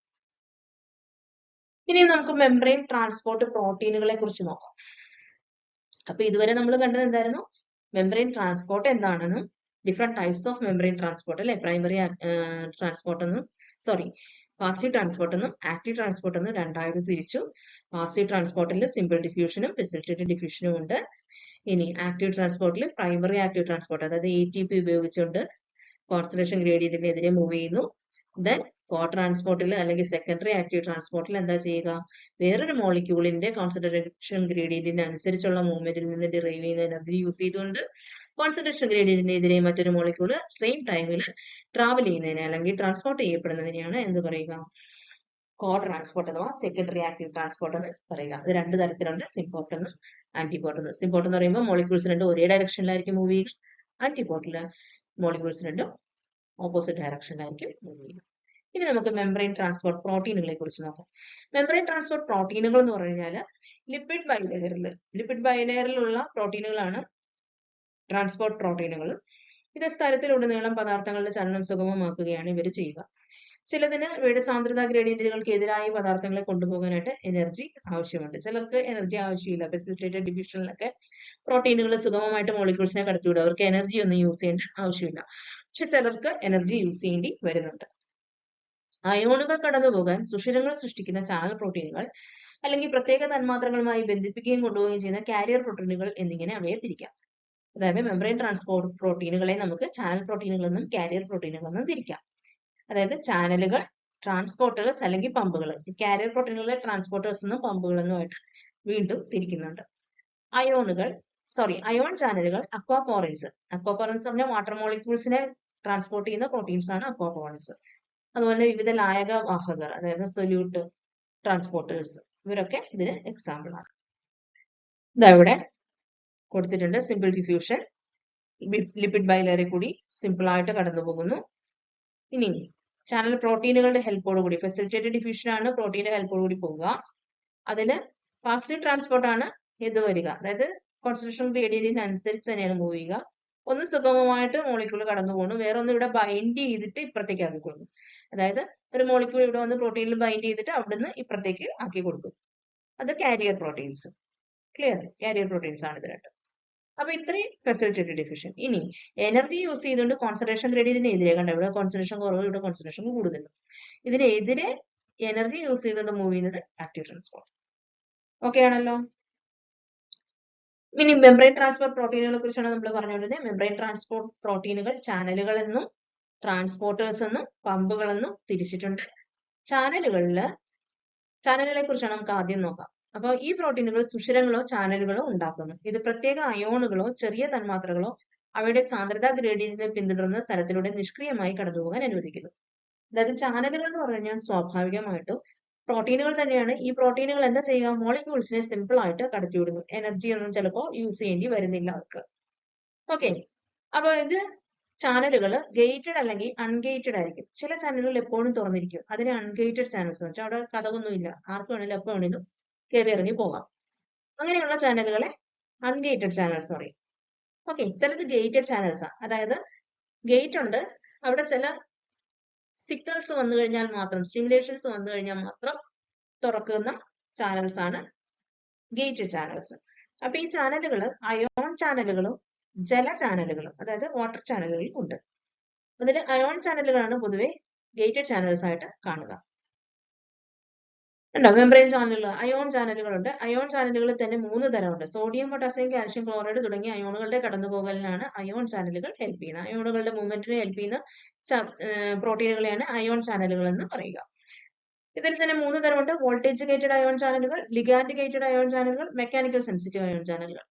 ഇനി നമുക്ക് മെംബ്രെയിൻ ട്രാൻസ്പോർട്ട് പ്രോട്ടീനുകളെ കുറിച്ച് നോക്കാം. അപ്പൊ ഇതുവരെ നമ്മൾ കണ്ടത് എന്തായിരുന്നു? മെംബ്രെയിൻ ട്രാൻസ്പോർട്ട് എന്താണെന്നും different types of membrane transport അല്ലെ, പ്രൈമറി ട്രാൻസ്പോർട്ട് എന്നും പാസീവ് ട്രാൻസ്പോർട്ട് എന്നും ആക്റ്റീവ് ട്രാൻസ്പോർട്ട് എന്നും രണ്ടായിട്ട് തിരിച്ചു. പാസീവ് ട്രാൻസ്പോർട്ടിൽ സിമ്പിൾ ഡിഫ്യൂഷനും ഫെസിലിറ്റേറ്റഡ് ഡിഫ്യൂഷനും ഉണ്ട്. ഇനി ആക്റ്റീവ് ട്രാൻസ്പോർട്ടിൽ പ്രൈമറി ആക്റ്റീവ് ട്രാൻസ്പോർട്ട്, അതായത് ATP ഉപയോഗിച്ചുകൊണ്ട് കോൺസെൻട്രേഷൻ ഗ്രേഡിയന്റിനെതിരെ മൂവ് ചെയ്യുന്നു. ദെൻ കോ ട്രാൻസ്പോർട്ടിൽ അല്ലെങ്കിൽ സെക്കൻഡറി ആക്റ്റീവ് ട്രാൻസ്പോർട്ടിൽ എന്താ ചെയ്യുക? വേറൊരു മോളിക്യൂളിന്റെ കോൺസെൻട്രേഷൻ ഗ്രേഡിയന്റിന് അനുസരിച്ചുള്ള മൂവ്മെന്റിൽ നിന്ന് ഡിറൈവ് ചെയ്യുന്ന എനർജി യൂസ് ചെയ്തുകൊണ്ട് കോൺസെൻട്രേഷൻ ഗ്രേഡിയന്റിനെതിരെ മറ്റൊരു മോളിക്യൂള് സെയിം ടൈമിൽ ട്രാവൽ ചെയ്യുന്നതിനെ അല്ലെങ്കിൽ ട്രാൻസ്പോർട്ട് ചെയ്യപ്പെടുന്നതിനെയാണ് എന്ത് പറയുക? കോ ട്രാൻസ്പോർട്ട് അഥവാ സെക്കൻഡറി ആക്റ്റീവ് ട്രാൻസ്പോർട്ട് എന്ന് പറയുക. ഇത് രണ്ട് തരത്തിലുണ്ട്, സിംപോർട്ട് എന്നും ആന്റിപോർട്ട് എന്നും. സിംപോർട്ട് എന്ന് പറയുമ്പോൾ മോളിക്യൂൾസ് രണ്ടും ഒരേ ഡയറക്ഷനിലായിരിക്കും മൂവ് ചെയ്യുക. ആന്റിപോർട്ടില് മോളിക്യൂൾസ് രണ്ടും ഓപ്പോസിറ്റ് ഡയറക്ഷനിലായിരിക്കും മൂവ് ചെയ്യുക. ഇനി നമുക്ക് മെംബ്രെയിൻ ട്രാൻസ്പോർട്ട് പ്രോട്ടീനുകളെ കുറിച്ച് നോക്കാം. മെംബ്രെയിൻ ട്രാൻസ്പോർട്ട് പ്രോട്ടീനുകൾ എന്ന് പറഞ്ഞു കഴിഞ്ഞാൽ ലിപ്പിഡ് ബൈലെയറിലുള്ള പ്രോട്ടീനുകളാണ് ട്രാൻസ്പോർട്ട് പ്രോട്ടീനുകൾ. ഇത് സ്ഥലത്തിലുടനീളം പദാർത്ഥങ്ങളുടെ ചലനം സുഗമമാക്കുകയാണ് ഇവർ ചെയ്യുക. ചിലതിന് ഇവയുടെ സാന്ദ്രതാ ഗ്രേഡിയന്റുകൾക്ക് എതിരായി പദാർത്ഥങ്ങളെ കൊണ്ടുപോകാനായിട്ട് എനർജി ആവശ്യമുണ്ട്. ചിലർക്ക് എനർജി ആവശ്യമില്ല. ഫെസിലിറ്റേറ്റഡ് ഡിഫ്യൂഷനിലൊക്കെ പ്രോട്ടീനുകൾ സുഗമമായിട്ട് മോളിക്യൂൾസിനെ കടത്തിവിടും. അവർക്ക് എനർജി ഒന്നും യൂസ് ചെയ്യേണ്ട ആവശ്യമില്ല. പക്ഷെ ചിലർക്ക് എനർജി യൂസ് ചെയ്യേണ്ടി വരുന്നുണ്ട്. അയോണുകൾ കടന്നുപോകാൻ സുഷിരങ്ങൾ സൃഷ്ടിക്കുന്ന ചാനൽ പ്രോട്ടീനുകൾ അല്ലെങ്കിൽ പ്രത്യേക തന്മാത്രകളുമായി ബന്ധിപ്പിക്കുകയും കൊണ്ടുപോവുകയും ചെയ്യുന്ന കാരിയർ പ്രോട്ടീനുകൾ എന്നിങ്ങനെ അവയെ തിരിക്കാം. അതായത് മെംബ്രെയിൻ ട്രാൻസ്പോർട്ട് പ്രോട്ടീനുകളെ നമുക്ക് ചാനൽ പ്രോട്ടീനുകളെന്നും കാരിയർ പ്രോട്ടീനുകളെന്നും തിരിക്കാം. അതായത് ചാനലുകൾ, ട്രാൻസ്പോർട്ടേഴ്സ് അല്ലെങ്കിൽ പമ്പുകൾ. കാരിയർ പ്രോട്ടീനുകളെ ട്രാൻസ്പോർട്ടേഴ്സ് എന്നും പമ്പുകൾ എന്നുമായിട്ട് വീണ്ടും തിരിക്കുന്നുണ്ട്. അയോൺ ചാനലുകൾ അക്വാപോറൻസ്. അക്വാപോറൻസ് പറഞ്ഞാൽ വാട്ടർ മോളിക്യൂൾസിനെ ട്രാൻസ്പോർട്ട് ചെയ്യുന്ന പ്രോട്ടീൻസ് ആണ് അക്വാപോറൻസ്. അതുപോലെ വിവിധ ലായക വാഹകർ, അതായത് സൊല്യൂട്ട് ട്രാൻസ്പോർട്ടേഴ്സ്, ഇവരൊക്കെ ഇതിന് എക്സാമ്പിൾ ആണ്. ഇതവിടെ കൊടുത്തിട്ടുണ്ട്. സിമ്പിൾ ഡിഫ്യൂഷൻ ലിപ്പിഡ് ബൈലെയറിൽ കൂടി സിമ്പിൾ ആയിട്ട് കടന്നു പോകുന്നു. ഇനി ചാനൽ പ്രോട്ടീനുകളുടെ ഹെൽപ്പോട് കൂടി, ഫെസിലിറ്റേറ്റഡ് ഡിഫ്യൂഷൻ ആണ് പ്രോട്ടീന്റെ ഹെൽപ്പോട് കൂടി പോവുക. അതില് പാസീവ് ട്രാൻസ്പോർട്ട് ആണ് ഇത് വരിക. അതായത് കോൺസെൻട്രേഷൻ ഗ്രേഡിയന്റിന് അനുസരിച്ച് തന്നെയാണ് മൂവ് ചെയ്യുക. ഒന്ന് സുഗമമായിട്ട് മോളിക്യൂൾ കടന്നു പോകുന്നു, വേറെ ഒന്ന് ഇവിടെ ബൈൻഡ് ചെയ്തിട്ട് ഇപ്പുറത്തേക്ക് ആക്കി കൊടുക്കും. അതായത് ഒരു മോളിക്യൂൾ ഇവിടെ വന്ന് പ്രോട്ടീനിൽ ബൈൻഡ് ചെയ്തിട്ട് അവിടുന്ന് ഇപ്പുറത്തേക്ക് ആക്കി കൊടുക്കും. അത് carrier proteins. Clear? Carrier proteins ആണ് ഇത് രണ്ടും. അപ്പൊ ഇത്രയും ഫെസിലിറ്റേറ്റഡ് ഡിഫ്യൂഷൻ. ഇനി എനർജി യൂസ് ചെയ്തുകൊണ്ട് കോൺസെൻട്രേഷൻ ഗ്രേഡിയന്റിനെതിരെ, കണ്ട ഇവിടെ കോൺസെൻട്രേഷൻ കുറവ്, ഇവിടെ കോൺസെൻട്രേഷൻ കൂടുതൽ, ഇതിനെതിരെ എനർജി യൂസ് ചെയ്തുകൊണ്ട് മൂവ് ചെയ്യുന്നത് ആക്റ്റീവ് ട്രാൻസ്പോർട്ട്. ഓക്കെ ആണല്ലോ? ഇനി മെംബ്രെയിൻ ട്രാൻസ്പോർട്ട് പ്രോട്ടീനുകളെ കുറിച്ചാണ് നമ്മൾ പറഞ്ഞുകൊണ്ടിരുന്നത്. മെംബ്രെയിൻ ട്രാൻസ്പോർട്ട് പ്രോട്ടീനുകൾ ചാനലുകൾ എന്നും ട്രാൻസ്പോർട്ടേഴ്സ് എന്നും പമ്പുകൾ എന്നും തിരിച്ചിട്ടുണ്ട്. ചാനലുകളെ കുറിച്ചാണ് നമുക്ക് ആദ്യം നോക്കാം. അപ്പൊ ഈ പ്രോട്ടീനുകൾ സുഷിരങ്ങളോ ചാനലുകളോ ഉണ്ടാക്കുന്നു. ഇത് പ്രത്യേക അയോണുകളോ ചെറിയ തന്മാത്രകളോ അവയുടെ സാന്ദ്രതാ ഗ്രേഡിയന്റിനെ പിന്തുടരുന്ന സ്ഥലത്തിലൂടെ നിഷ്ക്രിയമായി കടന്നുപോകാൻ അനുവദിക്കുന്നു. അതായത് ചാനലുകൾ എന്ന് പറഞ്ഞു കഴിഞ്ഞാൽ സ്വാഭാവികമായിട്ടും പ്രോട്ടീനുകൾ തന്നെയാണ്. ഈ പ്രോട്ടീനുകൾ എന്താ ചെയ്യുക? മോളിക്യൂൾസിനെ സിമ്പിൾ ആയിട്ട് കടത്തിവിടുന്നു. എനർജി ഒന്നും ചിലപ്പോൾ യൂസ് ചെയ്യേണ്ടി വരുന്നില്ല അവർക്ക്. ഓക്കെ, അപ്പൊ ഇത് ചാനലുകൾ ഗേറ്റഡ് അല്ലെങ്കിൽ അൺഗേറ്റഡ് ആയിരിക്കും. ചില ചാനലുകൾ എപ്പോഴും തുറന്നിരിക്കും. അതിന് അൺഗേറ്റഡ് ചാനൽസ് എന്ന് വെച്ചാൽ അവിടെ കഥവൊന്നുമില്ല, ആർക്ക് വേണമെങ്കിലും എപ്പോ വേണമെങ്കിലും കയറി ഇറങ്ങി പോകാം. അങ്ങനെയുള്ള ചാനലുകളെ അൺഗേറ്റഡ് ചാനൽസ് പറയും. ഓക്കെ, ചിലത് ഗേറ്റഡ് ചാനൽസ് ആണ്. അതായത് ഗേറ്റ് ഉണ്ട്, അവിടെ ചില സിഗ്നൽസ് വന്നു കഴിഞ്ഞാൽ മാത്രം, സ്റ്റിമുലേഷൻസ് വന്നു കഴിഞ്ഞാൽ മാത്രം തുറക്കുന്ന ചാനൽസ് ആണ് ഗേറ്റഡ് ചാനൽസ്. അപ്പൊ ഈ ചാനലുകൾ അയോൺ ചാനലുകളും ജല ചാനലുകളും, അതായത് വാട്ടർ ചാനലുകളും ഉണ്ട്. അതിൽ അയോൺ ചാനലുകളാണ് പൊതുവെ ഗേറ്റഡ് ചാനൽസ് ആയിട്ട് കാണുക. ഉണ്ടോ? മെംബ്രെയിൻ ചാനലുകൾ, അയോൺ ചാനലുകളുണ്ട്. അയോൺ ചാനലുകളിൽ തന്നെ 3 തരമുണ്ട്. സോഡിയം, പൊട്ടാസ്യം, കാൽഷ്യം ക്ലോറൈഡ് തുടങ്ങിയ അയോണുകളുടെ കടന്നുപോകലിനാണ് അയോൺ ചാനലുകൾ ഹെൽപ്പ് ചെയ്യുന്നത്. അയോണുകളുടെ മൂവ്മെന്റിന് ഹെൽപ്പ് ചെയ്യുന്ന പ്രോട്ടീനുകളെയാണ് അയോൺ ചാനലുകൾ എന്ന് പറയുക. ഇതിൽ തന്നെ 3 തരമുണ്ട്. വോൾട്ടേജ് ഗേറ്റഡ് അയോൺ ചാനലുകൾ, ലിഗാൻഡ് ഗേറ്റഡ് അയോൺ ചാനലുകൾ, മെക്കാനിക്കൽ സെൻസിറ്റീവ് അയോൺ ചാനലുകൾ.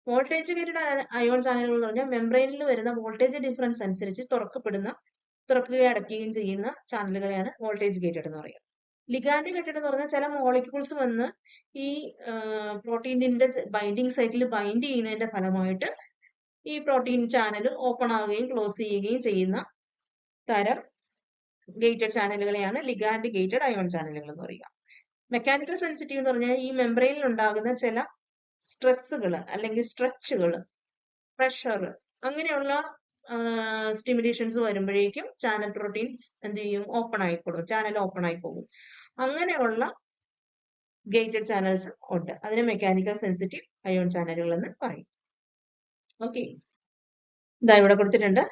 വോൾട്ടേജ് ഗേറ്റഡ് അയോൺ ചാനലുകൾ എന്ന് പറഞ്ഞാൽ മെംബ്രെയിനിൽ വരുന്ന വോൾട്ടേജ് ഡിഫറൻസ് അനുസരിച്ച് തുറക്കുകയും അടയ്ക്കുകയും ചെയ്യുന്ന ചാനലുകളെയാണ് വോൾട്ടേജ് ഗേറ്റഡ് എന്ന് പറയുക. ലിഗാൻഡ് ഗേറ്റഡ് എന്ന് പറഞ്ഞാൽ ചില മോളിക്യൂൾസ് വന്ന് ഈ പ്രോട്ടീനിന്റെ ബൈൻഡിങ് സൈറ്റിൽ ബൈൻഡ് ചെയ്യുന്നതിന്റെ ഫലമായിട്ട് ഈ പ്രോട്ടീൻ ചാനൽ ഓപ്പൺ ആവുകയും ക്ലോസ് ചെയ്യുകയും ചെയ്യുന്ന തരം ഗേറ്റഡ് ചാനലുകളെയാണ് ലിഗാൻഡ് ഗേറ്റഡ് അയോൺ ചാനലുകൾ എന്ന് പറയുക. മെക്കാനിക്കൽ സെൻസിറ്റീവ് എന്ന് പറഞ്ഞാൽ ഈ മെംബ്രെയിനിൽ ഉണ്ടാകുന്ന ചില സ്ട്രെസ്സുകൾ അല്ലെങ്കിൽ സ്ട്രെച്ചുകൾ, പ്രഷർ, അങ്ങനെയുള്ള സ്റ്റിമുലേഷൻസ് വരുമ്പോഴേക്കും ചാനൽ പ്രോട്ടീൻസ് എന്ത് ചെയ്യും, ഓപ്പൺ ആയിക്കോളും, ചാനൽ ഓപ്പൺ ആയി പോകും. അങ്ങനെയുള്ള ഗേറ്റഡ് ചാനൽസ് ഉണ്ട്. അതിന് മെക്കാനിക്കൽ സെൻസിറ്റീവ് അയോൺ ചാനലുകൾ എന്ന് പറയും. ഓക്കെ, ഇതാ ഇവിടെ കൊടുത്തിട്ടുണ്ട്.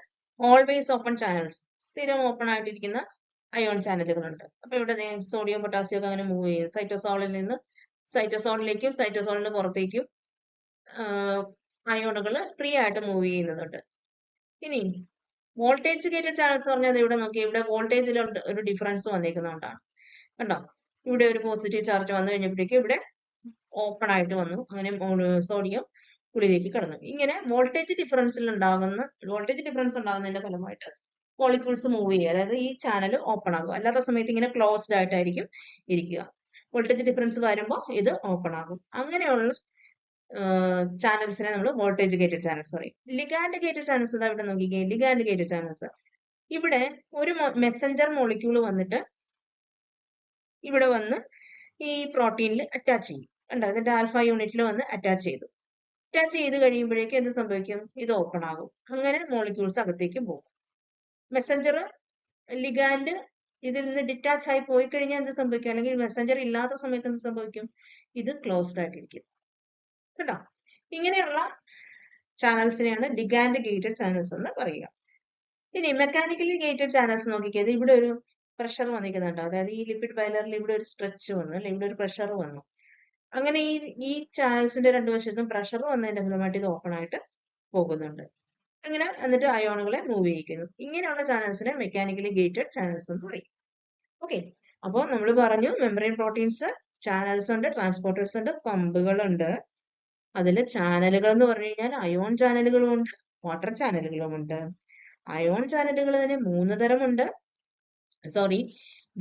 ഓൾവേസ് ഓപ്പൺ ചാനൽസ്, സ്ഥിരം ഓപ്പൺ ആയിട്ടിരിക്കുന്ന അയോൺ ചാനലുകളുണ്ട്. അപ്പൊ ഇവിടെ സോഡിയം പൊട്ടാസ്യം ഒക്കെ അങ്ങനെ മൂവ് ചെയ്യും. സൈറ്റോസോളിൽ നിന്ന് സൈറ്റോസോളിലേക്കും സൈറ്റോസോളിന് പുറത്തേക്കും അയോണുകൾ ഫ്രീ ആയിട്ട് മൂവ് ചെയ്യുന്നുണ്ട്. ഇനി വോൾട്ടേജ് ഗേറ്റഡ് ചാനൽസ് പറഞ്ഞാൽ ഇവിടെ നോക്കി, ഇവിടെ വോൾട്ടേജിൽ ഒരു ഡിഫറൻസ് വന്നേക്കുന്നതുകൊണ്ടാണ്. കണ്ടോ, ഇവിടെ ഒരു പോസിറ്റീവ് ചാർജ് വന്നു കഴിഞ്ഞപ്പോഴേക്കും ഇവിടെ ഓപ്പൺ ആയിട്ട് വന്നു, അങ്ങനെ സോഡിയം ഉള്ളിലേക്ക് കടന്നു. ഇങ്ങനെ വോൾട്ടേജ് ഡിഫറൻസ് ഉണ്ടാകുന്നതിന്റെ ഫലമായിട്ട് മോളിക്യൂൾസ് മൂവ് ചെയ്യുക, അതായത് ഈ ചാനൽ ഓപ്പൺ ആകും. അല്ലാത്ത സമയത്ത് ഇങ്ങനെ ക്ലോസ്ഡ് ആയിട്ടായിരിക്കും ഇരിക്കുക. വോൾട്ടേജ് ഡിഫറൻസ് വരുമ്പോൾ ഇത് ഓപ്പൺ ആകും. അങ്ങനെയുള്ള ചാനൽസിനെ നമ്മൾ വോൾട്ടേജ് ഗേറ്റഡ് ചാനൽസ് പറയും. ലിഗാൻഡ് ഗേറ്റഡ് ചാനൽസ് ഇതാ ഇവിടെ നോക്കിക്കേ. ലിഗാൻഡ് ഗേറ്റഡ് ചാനൽസ്, ഇവിടെ ഒരു മെസ്സഞ്ചർ മോളിക്യൂൾ വന്നിട്ട് ഇവിടെ വന്ന് ഈ പ്രോട്ടീനിൽ അറ്റാച്ച് ചെയ്യും. കണ്ടോ, ഇതിന്റെ ആൽഫ യൂണിറ്റിൽ വന്ന് അറ്റാച്ച് ചെയ്തു. അറ്റാച്ച് ചെയ്ത് കഴിയുമ്പോഴേക്കും എന്ത് സംഭവിക്കും, ഇത് ഓപ്പൺ ആകും. അങ്ങനെ മോളിക്യൂൾസ് അകത്തേക്ക് പോകും. മെസ്സഞ്ചർ ലിഗാൻഡ് ഇതിൽ നിന്ന് ഡിറ്റാച്ച് ആയി പോയി കഴിഞ്ഞാൽ എന്ത് സംഭവിക്കും, അല്ലെങ്കിൽ മെസ്സഞ്ചർ ഇല്ലാത്ത സമയത്ത് എന്ത് സംഭവിക്കും, ഇത് ക്ലോസ്ഡ് ആയിട്ടിരിക്കും. കേട്ടോ, ഇങ്ങനെയുള്ള ചാനൽസിനെയാണ് ലിഗാൻഡ് ഗേറ്റഡ് ചാനൽസ് എന്ന് പറയുക. ഇനി മെക്കാനിക്കലി ഗേറ്റഡ് ചാനൽസ് നോക്കിക്കത്, ഇവിടെ ഒരു പ്രഷർ വന്നിരിക്കുന്നുണ്ടോ, അതായത് ഈ ലിപ്പിഡ് ബൈലറിൽ ഇവിടെ ഒരു സ്ട്രെച്ച് വന്നു, അല്ലെ, ഇവിടെ ഒരു പ്രഷർ വന്നു. അങ്ങനെ ഈ ചാനൽസിന്റെ രണ്ടു വശത്തും പ്രഷർ വന്നതിന്റെ ഫലമായിട്ട് ഇത് ഓപ്പൺ ആയിട്ട് പോകുന്നുണ്ട്. അങ്ങനെ എന്നിട്ട് അയോണുകളെ മൂവ് ചെയ്യിക്കുന്നു. ഇങ്ങനെയുള്ള ചാനൽസിനെ മെക്കാനിക്കലി ഗേറ്റഡ് ചാനൽസ് എന്ന് പറയും. ഓക്കെ, അപ്പോൾ നമ്മൾ പറഞ്ഞു മെംബ്രെയിൻ പ്രോട്ടീൻസ്, ചാനൽസ് ഉണ്ട്, ട്രാൻസ്പോർട്ടേഴ്സ് ഉണ്ട്, പമ്പുകളുണ്ട്. അതിൽ ചാനലുകൾ എന്ന് പറഞ്ഞു കഴിഞ്ഞാൽ അയോൺ ചാനലുകളും ഉണ്ട്, വാട്ടർ ചാനലുകളും ഉണ്ട്. അയോൺ ചാനലുകൾ തന്നെ 3 തരമുണ്ട്.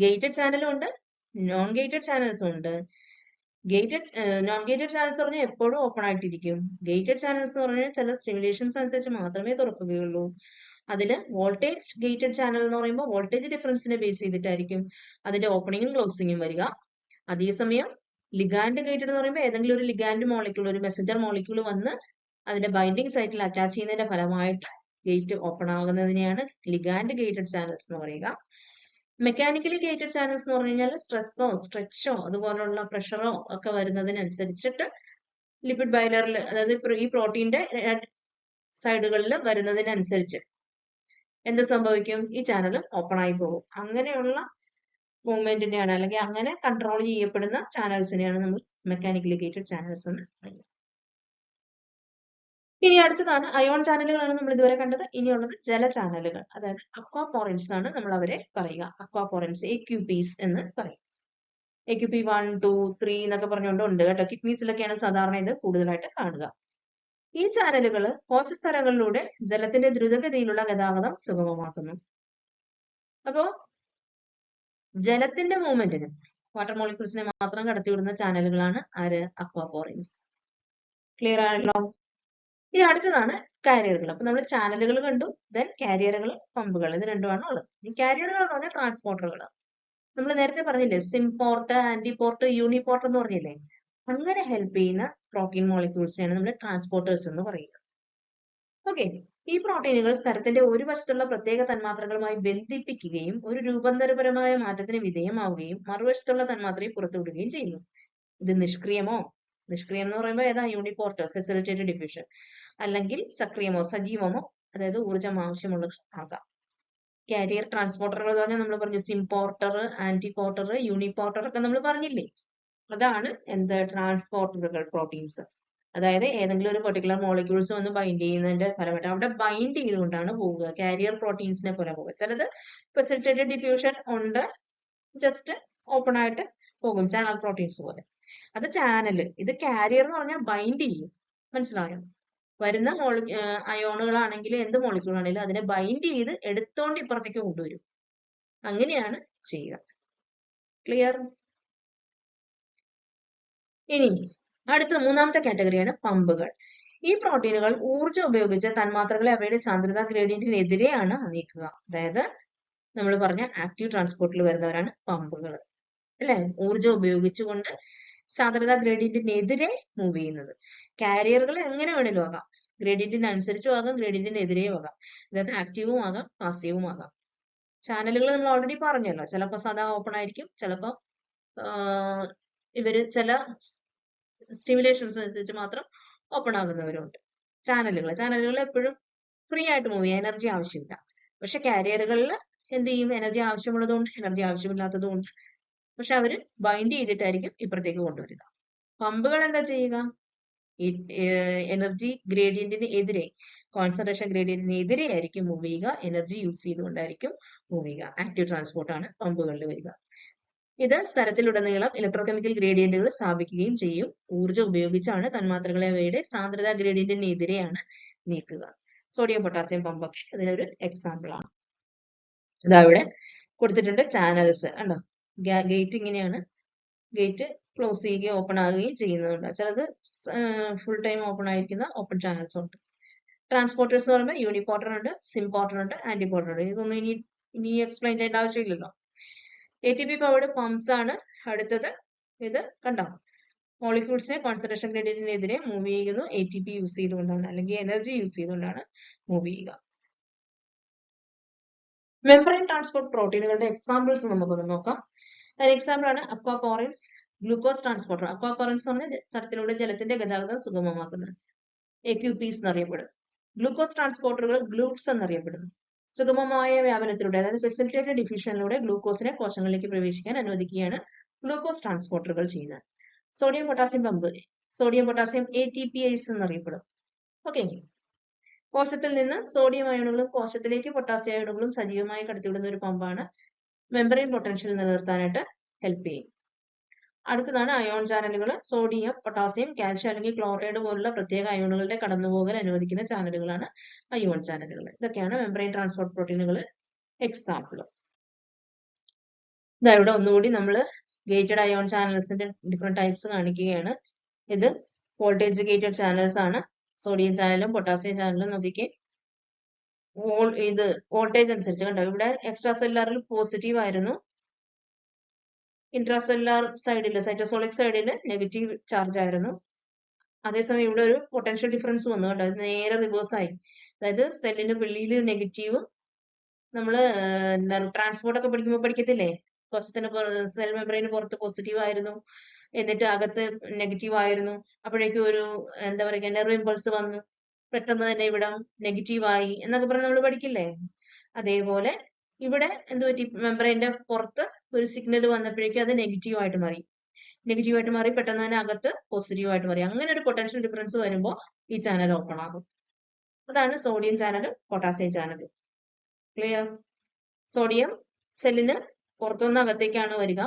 ഗേറ്റഡ് ചാനലും ഉണ്ട്, നോൺ ഗേറ്റഡ് ചാനൽസും ഉണ്ട്. നോൺ ഗേറ്റഡ് ചാനൽസ് പറഞ്ഞാൽ എപ്പോഴും ഓപ്പൺ ആയിട്ടിരിക്കും. ഗേറ്റഡ് ചാനൽസ് എന്ന് പറഞ്ഞാൽ ചില സ്റ്റിമുലേഷൻസ് അനുസരിച്ച് മാത്രമേ തുറക്കുകയുള്ളൂ. അതിൽ വോൾട്ടേജ് ഗേറ്റഡ് ചാനൽ എന്ന് പറയുമ്പോൾ വോൾട്ടേജ് ഡിഫറൻസിനെ ബേസ് ചെയ്തിട്ടായിരിക്കും അതിന്റെ ഓപ്പണിങ്ങും ക്ലോസിങ്ങും വരിക. അതേസമയം ലിഗാൻഡ് ഗേറ്റഡ് എന്ന് പറയുമ്പോൾ ഏതെങ്കിലും ഒരു ലിഗാൻഡ് മോളിക്യൂൾ, ഒരു മെസ്സഞ്ചർ മോളിക്യൂൾ വന്ന് അതിന്റെ ബൈൻഡിങ് സൈറ്റിൽ അറ്റാച്ച് ചെയ്യുന്നതിന്റെ ഫലമായിട്ട് ഗേറ്റ് ഓപ്പൺ ആകുന്നതിനെയാണ് ലിഗാൻഡ് ഗേറ്റഡ് ചാനൽസ് എന്ന് പറയുക. മെക്കാനിക്കലി ഗേറ്റഡ് ചാനൽസ് എന്ന് പറഞ്ഞു കഴിഞ്ഞാൽ സ്ട്രെസ്സോ സ്ട്രെച്ചോ അതുപോലുള്ള പ്രഷറോ ഒക്കെ വരുന്നതിനനുസരിച്ചിട്ട് ലിപ്പിഡ് ബൈലറിൽ, അതായത് ഈ പ്രോട്ടീന്റെ സൈഡുകളിൽ വരുന്നതിനനുസരിച്ച് എന്ത് സംഭവിക്കും, ഈ ചാനൽ ഓപ്പൺ ആയി പോകും. അങ്ങനെയുള്ള മൂവ്മെന്റിനെയാണ്, അല്ലെങ്കിൽ അങ്ങനെ കൺട്രോൾ ചെയ്യപ്പെടുന്ന ചാനൽസിനെയാണ് നമ്മൾ മെക്കാനിക്കലി ഗേറ്റഡ് ചാനൽസ് എന്ന് പറയുന്നത്. ഇനി അടുത്തതാണ് അയോൺ ചാനലുകളാണ് നമ്മൾ ഇതുവരെ കണ്ടത്. ഇനിയുള്ളത് ജല ചാനലുകൾ, അതായത് അക്വാപോറൻസ് എന്നാണ് നമ്മൾ അവരെ പറയുക. അക്വാപോറൻസ്, AQPs എന്ന് പറയും. AQP 1, 2, 3 എന്നൊക്കെ പറഞ്ഞുകൊണ്ട് ഉണ്ട് കേട്ടോ. കിഡ്നീസിലൊക്കെയാണ് സാധാരണ ഇത് കൂടുതലായിട്ട് കാണുക. ഈ ചാനലുകൾ കോശസ്തരങ്ങളിലൂടെ ജലത്തിന്റെ ദ്രുതഗതിയിലുള്ള ഗതാഗതം സുഗമമാക്കുന്നു. അപ്പോ ജലത്തിന്റെ മൂവ്മെന്റിന് വാട്ടർ മോളിക്യൂൾസിനെ മാത്രം കടത്തിവിടുന്ന ചാനലുകളാണ് ആര്, അക്വാപോറൻസ്. ക്ലിയർ ആണല്ലോ. ഇനി അടുത്തതാണ് കാരിയറുകൾ. അപ്പൊ നമ്മൾ ചാനലുകൾ കണ്ടു, ദെൻ കാരിയറുകൾ, പമ്പുകൾ, ഇത് രണ്ടുമാണ് ഉള്ളത്. ഈ കാരിയറുകൾ എന്ന് പറഞ്ഞാൽ ട്രാൻസ്പോർട്ടറുകൾ. നമ്മൾ നേരത്തെ പറഞ്ഞില്ലേ, സിംപോർട്ട്, ആന്റിപോർട്ട്, യൂണിപോർട്ട് എന്ന് പറഞ്ഞില്ലേ, അങ്ങനെ ഹെൽപ്പ് ചെയ്യുന്ന പ്രോട്ടീൻ മോളിക്യൂൾസിനെയാണ് നമ്മൾ ട്രാൻസ്പോർട്ടേഴ്സ് എന്ന് പറയുക. ഓക്കെ, ഈ പ്രോട്ടീനുകൾ സ്ഥലത്തിന്റെ ഒരു വശത്തുള്ള പ്രത്യേക തന്മാത്രകളുമായി ബന്ധിപ്പിക്കുകയും ഒരു രൂപാന്തരപരമായ മാറ്റത്തിന് വിധേയമാവുകയും മറുവശത്തുള്ള തന്മാത്രയെ പുറത്തുവിടുകയും ചെയ്യുന്നു. ഇത് നിഷ്ക്രിയം എന്ന് പറയുമ്പോൾ ഏതാ, യൂണിപോർട്ട്, ഫെസിലിറ്റേറ്റഡ് ഡിഫ്യൂഷൻ, അല്ലെങ്കിൽ സക്രിയമോ സജീവമോ, അതായത് ഊർജ്ജം ആവശ്യമുള്ളത് ആകാം. കാരിയർ ട്രാൻസ്പോർട്ടറുകൾ എന്ന് പറഞ്ഞാൽ നമ്മൾ പറഞ്ഞു സിംപോർട്ടർ, ആന്റിപോർട്ടർ, യൂണിപോർട്ടർ ഒക്കെ നമ്മൾ പറഞ്ഞില്ലേ, അതാണ് എന്ത്, ട്രാൻസ്പോർട്ടറുകൾ പ്രോട്ടീൻസ്. അതായത് ഏതെങ്കിലും ഒരു പെർട്ടിക്കുലർ മോളിക്യൂൾസ് വന്ന് ബൈൻഡ് ചെയ്യുന്നതിന്റെ ഫലമായിട്ട് അവിടെ ബൈൻഡ് ചെയ്തുകൊണ്ടാണ് പോവുക. കാരിയർ പ്രോട്ടീൻസിനെ പോലെ പോകുക. ചിലത് ഫെസിലിറ്റേറ്റഡ് ഡിഫ്യൂഷൻ ഉണ്ട്, ജസ്റ്റ് ഓപ്പൺ ആയിട്ട് പോകും, ചാനൽ പ്രോട്ടീൻസ് പോലെ. അത് ചാനൽ. ഇത് കാരിയർ എന്ന് പറഞ്ഞാൽ ബൈൻഡ് ചെയ്യും. മനസ്സിലായോ? വരുന്ന അയോണുകളാണെങ്കിൽ എന്ത് മോളിക്യൂൾ ആണെങ്കിലും അതിനെ ബൈൻഡ് ചെയ്ത് എടുത്തോണ്ട് ഇപ്പുറത്തേക്ക് കൊണ്ടുവരും. അങ്ങനെയാണ് ചെയ്യുക. ക്ലിയർ? ഇനി അടുത്ത മൂന്നാമത്തെ കാറ്റഗറിയാണ് പമ്പുകൾ. ഈ പ്രോട്ടീനുകൾ ഊർജ്ജം ഉപയോഗിച്ച് തന്മാത്രകളെ അവയുടെ സാന്ദ്രത ഗ്രേഡിയന്റിനെതിരെയാണ് നീക്കുക. അതായത് നമ്മൾ പറഞ്ഞ ആക്റ്റീവ് ട്രാൻസ്പോർട്ടിൽ വരുന്നവരാണ് പമ്പുകൾ, അല്ലെ? ഊർജ്ജം ഉപയോഗിച്ചുകൊണ്ട് സാന്ദ്രത ഗ്രേഡിയന്റിനെതിരെ മൂവ് ചെയ്യുന്നത്. കാരിയറുകൾ എങ്ങനെ വേണേലും ആകാം. ഗ്രേഡിയന്റിന് അനുസരിച്ചും ആകാം, ഗ്രേഡിയന്റിന് എതിരെയും ആകാം. അതായത് ആക്റ്റീവും ആകാം, പാസീവും ആകാം. ചാനലുകൾ നമ്മൾ ഓൾറെഡി പറഞ്ഞല്ലോ, ചിലപ്പോൾ സദാ ഓപ്പൺ ആയിരിക്കും, ചിലപ്പോൾ ഇവര് ചില സ്റ്റിമുലേഷൻസ് അനുസരിച്ച് മാത്രം ഓപ്പൺ ആകുന്നവരുണ്ട്. ചാനലുകൾ എപ്പോഴും ഫ്രീ ആയിട്ട് മൂവ് ചെയ്യാം, എനർജി ആവശ്യമില്ല. പക്ഷെ കാരിയറുകളിൽ എന്ത് ചെയ്യും, എനർജി ആവശ്യമുള്ളതുകൊണ്ട് എനർജി ആവശ്യമില്ലാത്തതുകൊണ്ട്, പക്ഷെ അവര് ബൈൻഡ് ചെയ്തിട്ടായിരിക്കും ഇപ്പുറത്തേക്ക് കൊണ്ടുവരിക. പമ്പുകൾ എന്താ ചെയ്യുക, ഈ എനർജി ഗ്രേഡിയന്റിന് എതിരെ, കോൺസെൻട്രേഷൻ ഗ്രേഡിയന്റിന് എതിരെ ആയിരിക്കും മൂവ് ചെയ്യുക, എനർജി യൂസ് ചെയ്തുകൊണ്ടായിരിക്കും മൂവ് ചെയ്യുക. ആക്റ്റീവ് ട്രാൻസ്പോർട്ട് ആണ് പമ്പുകളിൽ വരിക. ഇത് സ്ഥലത്തിലുടനീളം ഇലക്ട്രോകെമിക്കൽ ഗ്രേഡിയന്റുകൾ സ്ഥാപിക്കുകയും ചെയ്യും. ഊർജ്ജം ഉപയോഗിച്ചാണ് തന്മാത്രകളെ അവയുടെ സാന്ദ്രതാ ഗ്രേഡിയന്റിന് എതിരെയാണ് നീക്കുക. സോഡിയം പൊട്ടാസ്യം പമ്പൊക്കെ ഇതിനൊരു എക്സാമ്പിൾ ആണ്. ഇതാ ഇവിടെ കൊടുത്തിട്ടുണ്ട് ചാനൽസ്. കണ്ടോ, ഗേറ്റ് ഇങ്ങനെയാണ്. ഗേറ്റ് ക്ലോസ് ചെയ്യുകയും ഓപ്പൺ ആകുകയും ചെയ്യുന്നതുണ്ട്. ചിലത് ഫുൾ ടൈം ഓപ്പൺ ആയിരിക്കുന്ന ഓപ്പൺ ചാനൽസ് ഉണ്ട്. ട്രാൻസ്പോർട്ടേഴ്സ് എന്ന് പറയുമ്പോൾ യൂണിപോർട്ടർ ഉണ്ട്, സിംപോർട്ടർ ഉണ്ട്, ആന്റിപോർട്ടർ ഉണ്ട്. ഇതൊന്നും ഇനി എക്സ്പ്ലെയിൻ ചെയ്യേണ്ട ആവശ്യമില്ലല്ലോ. ATP പവർഡ് പമ്പ്സ് ആണ് അടുത്തത്. ഇത് കണ്ടോ, മോളിക്യൂൾസിനെ കോൺസെൻട്രേഷൻ ഗ്രേഡിയന്റിനെതിരെ മൂവ് ചെയ്യുന്നു, ATP യൂസ് ചെയ്തുകൊണ്ടാണ്, അല്ലെങ്കിൽ എനർജി യൂസ് ചെയ്തുകൊണ്ടാണ് മൂവ് ചെയ്യുക. മെംബ്രെയിൻ ട്രാൻസ്പോർട്ട് പ്രോട്ടീനുകളുടെ എക്സാമ്പിൾസ് നമുക്കൊന്ന് നോക്കാം. ഒരു എക്സാമ്പിൾ ആണ് അക്വാപോറിൻസ്, ഗ്ലൂക്കോസ് ട്രാൻസ്പോർട്ടർ. അക്വാപോറിൻസ് എന്ന് പറഞ്ഞാൽ സ്ഥലത്തിലൂടെ ജലത്തിന്റെ ഗതാഗതം സുഗമമാക്കുന്നത്, AQPs എന്നറിയപ്പെടും. ഗ്ലൂക്കോസ് ട്രാൻസ്പോർട്ടറുകൾ ഗ്ലൂട്സ് എന്നറിയപ്പെടുന്നു. സുഗമമായ വ്യാപനത്തിലൂടെ, അതായത് ഫെസിലിറ്റേറ്റഡ് ഡിഫ്യൂഷനിലൂടെ ഗ്ലൂക്കോസിനെ കോശങ്ങളിലേക്ക് പ്രവേശിക്കാൻ അനുവദിക്കുകയാണ് ഗ്ലൂക്കോസ് ട്രാൻസ്പോർട്ടറുകൾ ചെയ്യുന്നത്. Sodium potassium pump, sodium potassium ATPase എന്നറിയപ്പെടും. ഓക്കെ, കോശത്തിൽ നിന്ന് സോഡിയം അയോണുകളും കോശത്തിലേക്ക് പൊട്ടാസ്യം അയോണുകളും സജീവമായി കടത്തിവിടുന്ന ഒരു പമ്പാണ്. മെംബ്രെയിൻ പൊട്ടൻഷ്യൽ നിലനിർത്താനായിട്ട് ഹെൽപ്പ് ചെയ്യും. അടുത്തതാണ് അയോൺ ചാനലുകൾ. സോഡിയം, പൊട്ടാസ്യം, കാൽഷ്യം അല്ലെങ്കിൽ ക്ലോറൈഡ് പോലുള്ള പ്രത്യേക അയോണുകളുടെ കടന്നുപോകൽ അനുവദിക്കുന്ന ചാനലുകളാണ് അയോൺ ചാനലുകൾ. ഇതൊക്കെയാണ് മെംബ്രെയിൻ ട്രാൻസ്പോർട്ട് പ്രോട്ടീനുകൾ എക്സാമ്പിൾ. ഇതാ ഇവിടെ ഒന്നുകൂടി നമ്മൾ ഗേറ്റഡ് അയോൺ ചാനൽസിന്റെ ഡിഫറെന്റ് ടൈപ്സ് കാണിക്കുകയാണ്. ഇത് വോൾട്ടേജ് ഗേറ്റഡ് ചാനൽസ് ആണ്. സോഡിയം ചാനലും പൊട്ടാസ്യം ചാനലും നോക്കിക്കേ, ഇത് വോൾട്ടേജ് അനുസരിച്ച് കണ്ടോ, ഇവിടെ എക്സ്ട്രാ സെല്ലുലാറിൽ പോസിറ്റീവ് ആയിരുന്നു, ഇൻട്രാസെല്ലുലാർ സൈഡിൽ സൈറ്റോസോളിക് സൈഡിൽ നെഗറ്റീവ് ചാർജ് ആയിരുന്നു. അതേസമയം ഇവിടെ ഒരു പൊട്ടൻഷ്യൽ ഡിഫറൻസ് വന്നു കേട്ടോ, ഇത് നേരെ റിവേഴ്സ് ആയി. അതായത് സെല്ലിന് വെളിയിൽ നെഗറ്റീവും, നമ്മള് ട്രാൻസ്പോർട്ട് ഒക്കെ പഠിക്കുമ്പോൾ പഠിക്കത്തില്ലേ, കോശത്തിന് സെൽ മെമ്പറിന് പുറത്ത് പോസിറ്റീവ് ആയിരുന്നു, എന്നിട്ട് അകത്ത് നെഗറ്റീവ് ആയിരുന്നു. അപ്പോഴേക്കും ഒരു എന്താ പറയുക, നെർവ് ഇമ്പൾസ് വന്നു, പെട്ടെന്ന് തന്നെ ഇവിടെ നെഗറ്റീവ് ആയി എന്നൊക്കെ പറഞ്ഞ് നമ്മൾ പഠിക്കില്ലേ. അതേപോലെ ഇവിടെ എന്ത് പറ്റി, മെമ്പറിന്റെ പുറത്ത് ഒരു സിഗ്നൽ വന്നപ്പോഴേക്കും അത് നെഗറ്റീവ് ആയിട്ട് മാറി, പെട്ടെന്ന് തന്നെ അകത്ത് പോസിറ്റീവ് ആയിട്ട് മാറി. അങ്ങനെ ഒരു പൊട്ടൻഷ്യൽ ഡിഫറൻസ് വരുമ്പോൾ ഈ ചാനൽ ഓപ്പൺ ആകും. അതാണ് സോഡിയം ചാനലും പൊട്ടാസ്യം ചാനലും. ക്ലിയർ? സോഡിയം സെല്ലിന് പുറത്തുനിന്ന് അകത്തേക്കാണ് വരിക,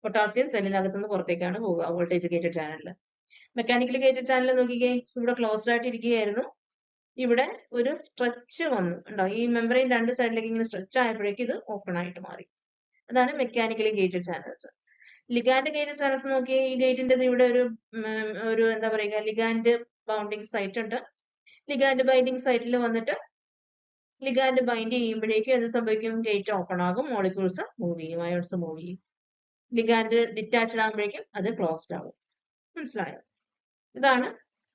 പൊട്ടാസ്യം സെല്ലിനകത്തുനിന്ന് പുറത്തേക്കാണ് പോവുക വോൾട്ടേജ് ഗേറ്റഡ് ചാനലിൽ. മെക്കാനിക്കലി ഗേറ്റഡ് ചാനൽ നോക്കിക്കേ, ഇവിടെ ക്ലോസ്ഡ് ആയിട്ട് ഇരിക്കുകയായിരുന്നു, ഇവിടെ ഒരു സ്ട്രെച്ച് വന്നു ഉണ്ടോ, ഈ മെമ്പറൈൻ രണ്ട് സൈഡിലേക്ക് ഇങ്ങനെ സ്ട്രെച്ച് ആയപ്പോഴേക്കും ഇത് ഓപ്പൺ ആയിട്ട് മാറി. അതാണ് mechanically gated channels. Ligand gated channels നോക്കിയേ, ഈ ഗേറ്റിന്റെ ഇവിടെ ഒരു എന്താ പറയുക, ലിഗാൻഡ് ബൗണ്ടിങ് സൈറ്റ് ഉണ്ട്. ലിഗാൻഡ് ബൈൻഡിങ് സൈറ്റിൽ വന്നിട്ട് ലിഗാൻഡ് ബൈൻഡ് ചെയ്യുമ്പോഴേക്കും എന്ത് സംഭവിക്കും, ഗേറ്റ് ഓപ്പൺ ആകും, മോളിക്യൂൾസ് മൂവ് ചെയ്യും, അയോൺസ് മൂവ് ചെയ്യും. ലിഗാൻഡ് ഡിറ്റാച്ച്ഡ് ആകുമ്പോഴേക്കും അത് ക്ലോസ്ഡ് ആകും. മനസ്സിലായോ? ഇതാണ്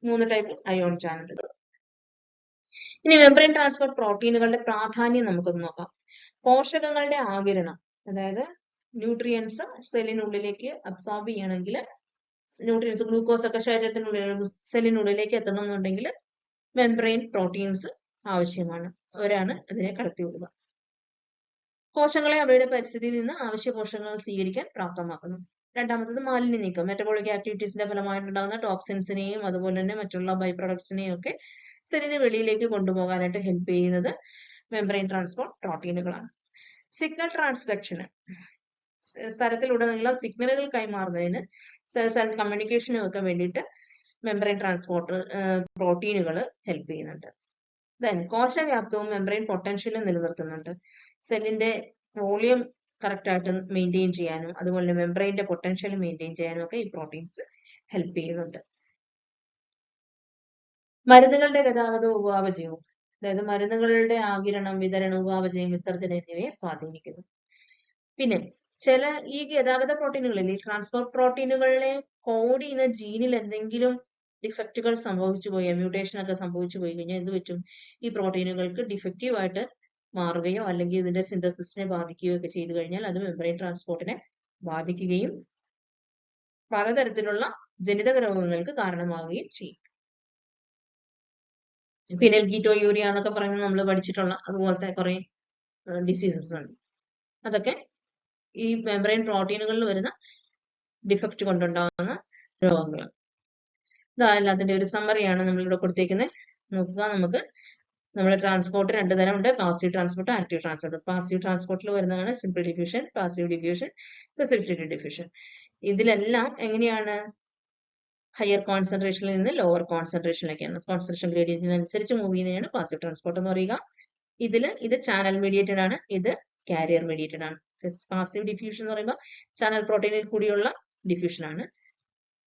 3 ടൈപ്പ് അയോൺ ചാനലുകൾ. ഇനി മെംബ്രെയിൻ ട്രാൻസ്പോർട്ട് പ്രോട്ടീനുകളുടെ പ്രാധാന്യം നമുക്കൊന്ന് നോക്കാം. പോഷകങ്ങളുടെ ആഗിരണം, അതായത് ന്യൂട്രിയൻസ് സെല്ലിനുള്ളിലേക്ക് അബ്സോർബ് ചെയ്യണമെങ്കിൽ, ന്യൂട്രിയൻസ് ഗ്ലൂക്കോസ് ഒക്കെ ശരീരത്തിനുള്ളിൽ സെല്ലിനുള്ളിലേക്ക് എത്തണമെന്നുണ്ടെങ്കിൽ മെംബ്രെയിൻ പ്രോട്ടീൻസ് ആവശ്യമാണ്. അവരാണ് ഇതിനെ കടത്തിവിടുക. കോശങ്ങളെ അവയുടെ പരിസ്ഥിതിയിൽ നിന്ന് ആവശ്യ പോഷകങ്ങൾ സ്വീകരിക്കാൻ പ്രാപ്തമാക്കുന്നു. രണ്ടാമത്തത് മാലിന്യ നീക്കം. മെറ്റബോളിക് ആക്ടിവിറ്റീസിന്റെ ഫലമായിട്ടുണ്ടാകുന്ന ടോക്സിൻസിനെയും അതുപോലെ തന്നെ മറ്റുള്ള ബൈ പ്രൊഡക്ട്സിനെയും ഒക്കെ സെല്ലിന് വെളിയിലേക്ക് കൊണ്ടുപോകാനായിട്ട് ഹെൽപ്പ് ചെയ്യുന്നത് മെംബ്രെയിൻ ട്രാൻസ്പോർട്ട് പ്രോട്ടീനുകളാണ്. സിഗ്നൽ ട്രാൻസ്ഡക്ഷന്, സ്ഥലത്തിലുടനീളം സിഗ്നലുകൾ കൈമാറുന്നതിന്, സെൽ കമ്മ്യൂണിക്കേഷനും ഒക്കെ വേണ്ടിയിട്ട് മെംബ്രെയിൻ ട്രാൻസ്പോർട്ട് പ്രോട്ടീനുകൾ ഹെൽപ്പ് ചെയ്യുന്നുണ്ട്. ദെൻ കോശവ്യാപ്തവും മെംബ്രെയിൻ പൊട്ടൻഷ്യലും നിലനിർത്തുന്നുണ്ട്. സെല്ലിന്റെ വോളിയം കറക്റ്റ് ആയിട്ട് മെയിൻറ്റെയിൻ ചെയ്യാനും അതുപോലെ തന്നെ മെംബ്രെയിന്റെ പൊട്ടൻഷ്യൽ മെയിൻറ്റെയിൻ ചെയ്യാനും ഒക്കെ ഈ പ്രോട്ടീൻസ് ഹെൽപ്പ് ചെയ്യുന്നുണ്ട്. മരുന്നുകളുടെ ഗതാഗതവും ഉപാപചയവും, അതായത് മരുന്നുകളുടെ ആഗിരണം, വിതരണം, ഉപാപചയം, വിസർജനം എന്നിവയെ സ്വാധീനിക്കുന്നു. പിന്നെ ചില ഈ ഗതാഗത പ്രോട്ടീനുകളിൽ, ഈ ട്രാൻസ്പോർട്ട് പ്രോട്ടീനുകളെ കോഡ് ചെയ്യുന്ന ജീനിൽ എന്തെങ്കിലും ഡിഫക്റ്റുകൾ സംഭവിച്ചു പോയി, മ്യൂട്ടേഷൻ ഒക്കെ സംഭവിച്ചു പോയി കഴിഞ്ഞാൽ എന്ത് പറ്റും? ഈ പ്രോട്ടീനുകൾക്ക് ഡിഫക്റ്റീവ് ആയിട്ട് മാറുകയോ അല്ലെങ്കിൽ ഇതിന്റെ സിന്തസിസിനെ ബാധിക്കുകയോ ഒക്കെ ചെയ്തു കഴിഞ്ഞാൽ അത് മെംബ്രെയിൻ ട്രാൻസ്പോർട്ടിനെ ബാധിക്കുകയും പലതരത്തിലുള്ള ജനിതക രോഗങ്ങൾക്ക് കാരണമാവുകയും ചെയ്യും. ഫിനൈൽകീറ്റോയൂറിയ എന്നൊക്കെ പറഞ്ഞ് നമ്മൾ പഠിച്ചിട്ടുള്ള അതുപോലത്തെ കുറെ ഡിസീസസ് ഉണ്ട്. അതൊക്കെ ഈ മെംബ്രെയിൻ പ്രോട്ടീനുകളിൽ വരുന്ന ഡിഫക്റ്റ് കൊണ്ടുണ്ടാകുന്ന രോഗങ്ങൾ. ഇതെല്ലാത്തിന്റെ ഒരു സമ്മറിയാണ് നമ്മളിവിടെ കൊടുത്തേക്കുന്നത്. നോക്കുക, നമുക്ക് നമ്മുടെ ട്രാൻസ്പോർട്ട് രണ്ട് തരം ഉണ്ട്: passive transport, active transport. Passive ട്രാൻസ്പോർട്ടിൽ വരുന്നതാണ് simple diffusion, passive diffusion, facilitated diffusion. ഇതിലെല്ലാം എങ്ങനെയാണ്? ഹയർ കോൺസെൻട്രേഷനിൽ നിന്ന് ലോവർ കോൺസെൻട്രേഷനിലേക്കാണ്. കോൺസെൻട്രേഷൻ ഗ്രേഡിയന്റിനനുസരിച്ച് മൂവ് ചെയ്യുന്നതാണ് പാസീവ് ട്രാൻസ്പോർട്ട് എന്ന് പറയുക. ഇത് ചാനൽ മീഡിയേറ്റഡ് ആണ്, ഇത് കാരിയർ മീഡിയേറ്റഡ് ആണ്. പാസീവ് ഡിഫ്യൂഷൻ എന്ന് പറയുമ്പോൾ ചാനൽ പ്രോട്ടീനിൽ കൂടിയുള്ള ഡിഫ്യൂഷൻ ആണ്.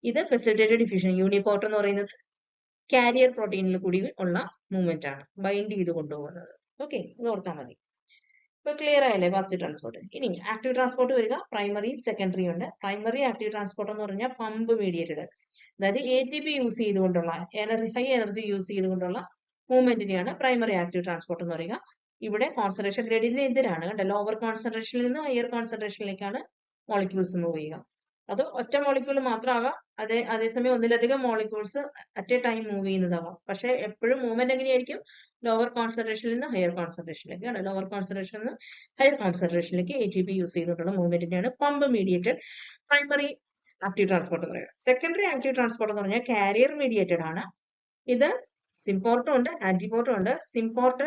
ഇത് ഫെസിലിറ്റേറ്റഡ് ഡിഫ്യൂഷൻ, യൂണിപോർട്ട് എന്ന് പറയുന്നത് കാരിയർ പ്രോട്ടീനിൽ കൂടി ഉള്ള മൂവ്മെന്റ് ആണ്, ബൈൻഡ് ചെയ്ത് കൊണ്ടുപോകുന്നത്. ഓക്കെ, ഇത് ഓർത്താൽ മതി. ഇപ്പൊ ക്ലിയർ ആയല്ലേ പാസീവ് ട്രാൻസ്പോർട്ട്? ഇനി ആക്റ്റീവ് ട്രാൻസ്പോർട്ട് വരിക. പ്രൈമറിയും സെക്കൻഡറിയും ഉണ്ട്. പ്രൈമറി ആക്റ്റീവ് ട്രാൻസ്പോർട്ട് എന്ന് പറഞ്ഞാൽ പമ്പ് മീഡിയേറ്റഡ്, അതായത് ATP യൂസ് ചെയ്തുകൊണ്ടുള്ള ഹൈ എനർജി യൂസ് ചെയ്തുകൊണ്ടുള്ള മൂവ്മെന്റിനെയാണ് പ്രൈമറി ആക്റ്റീവ് ട്രാൻസ്പോർട്ട് എന്ന് പറയുക. ഇവിടെ കോൺസെൻട്രേഷൻ ഗ്രേഡിയന്റിന് എതിരാണ് കണ്ടോ. ലോവർ കോൺസെൻട്രേഷനിൽ നിന്ന് ഹയർ കോൺസെൻട്രേഷനിലേക്കാണ് മോളിക്യൂൾസ് മൂവ് ചെയ്യുക. അത് ഒറ്റ മോളിക്യൂൾ മാത്രമാകാം, അതേസമയം ഒന്നിലധികം molecules at a time move ചെയ്യുന്നതാകാം. പക്ഷെ എപ്പോഴും മൂവ്മെന്റ് എങ്ങനെയായിരിക്കും? ലോവർ കോൺസെൻട്രേഷനിൽ നിന്ന് ഹയർ കോൺസെൻട്രേഷനിലേക്ക് ആണ്. ലോവർ കോൺസെൻട്രേഷനിൽ നിന്ന് ഹയർ കോൺസെൻട്രേഷനിലേക്ക് ATP യൂസ് ചെയ്തിട്ടുള്ള മൂവ്മെന്റിനെയാണ് pump mediated primary active transport എന്ന് പറയുന്നത്. സെക്കൻഡറി ആക്റ്റീവ് ട്രാൻസ്പോർട്ട് എന്ന് പറഞ്ഞാൽ കാരിയർ മീഡിയേറ്റഡ് ആണ്. ഇത് സിംപോർട്ടും ഉണ്ട് ആന്റിപോർട്ടും ഉണ്ട്. സിംപോർട്ട്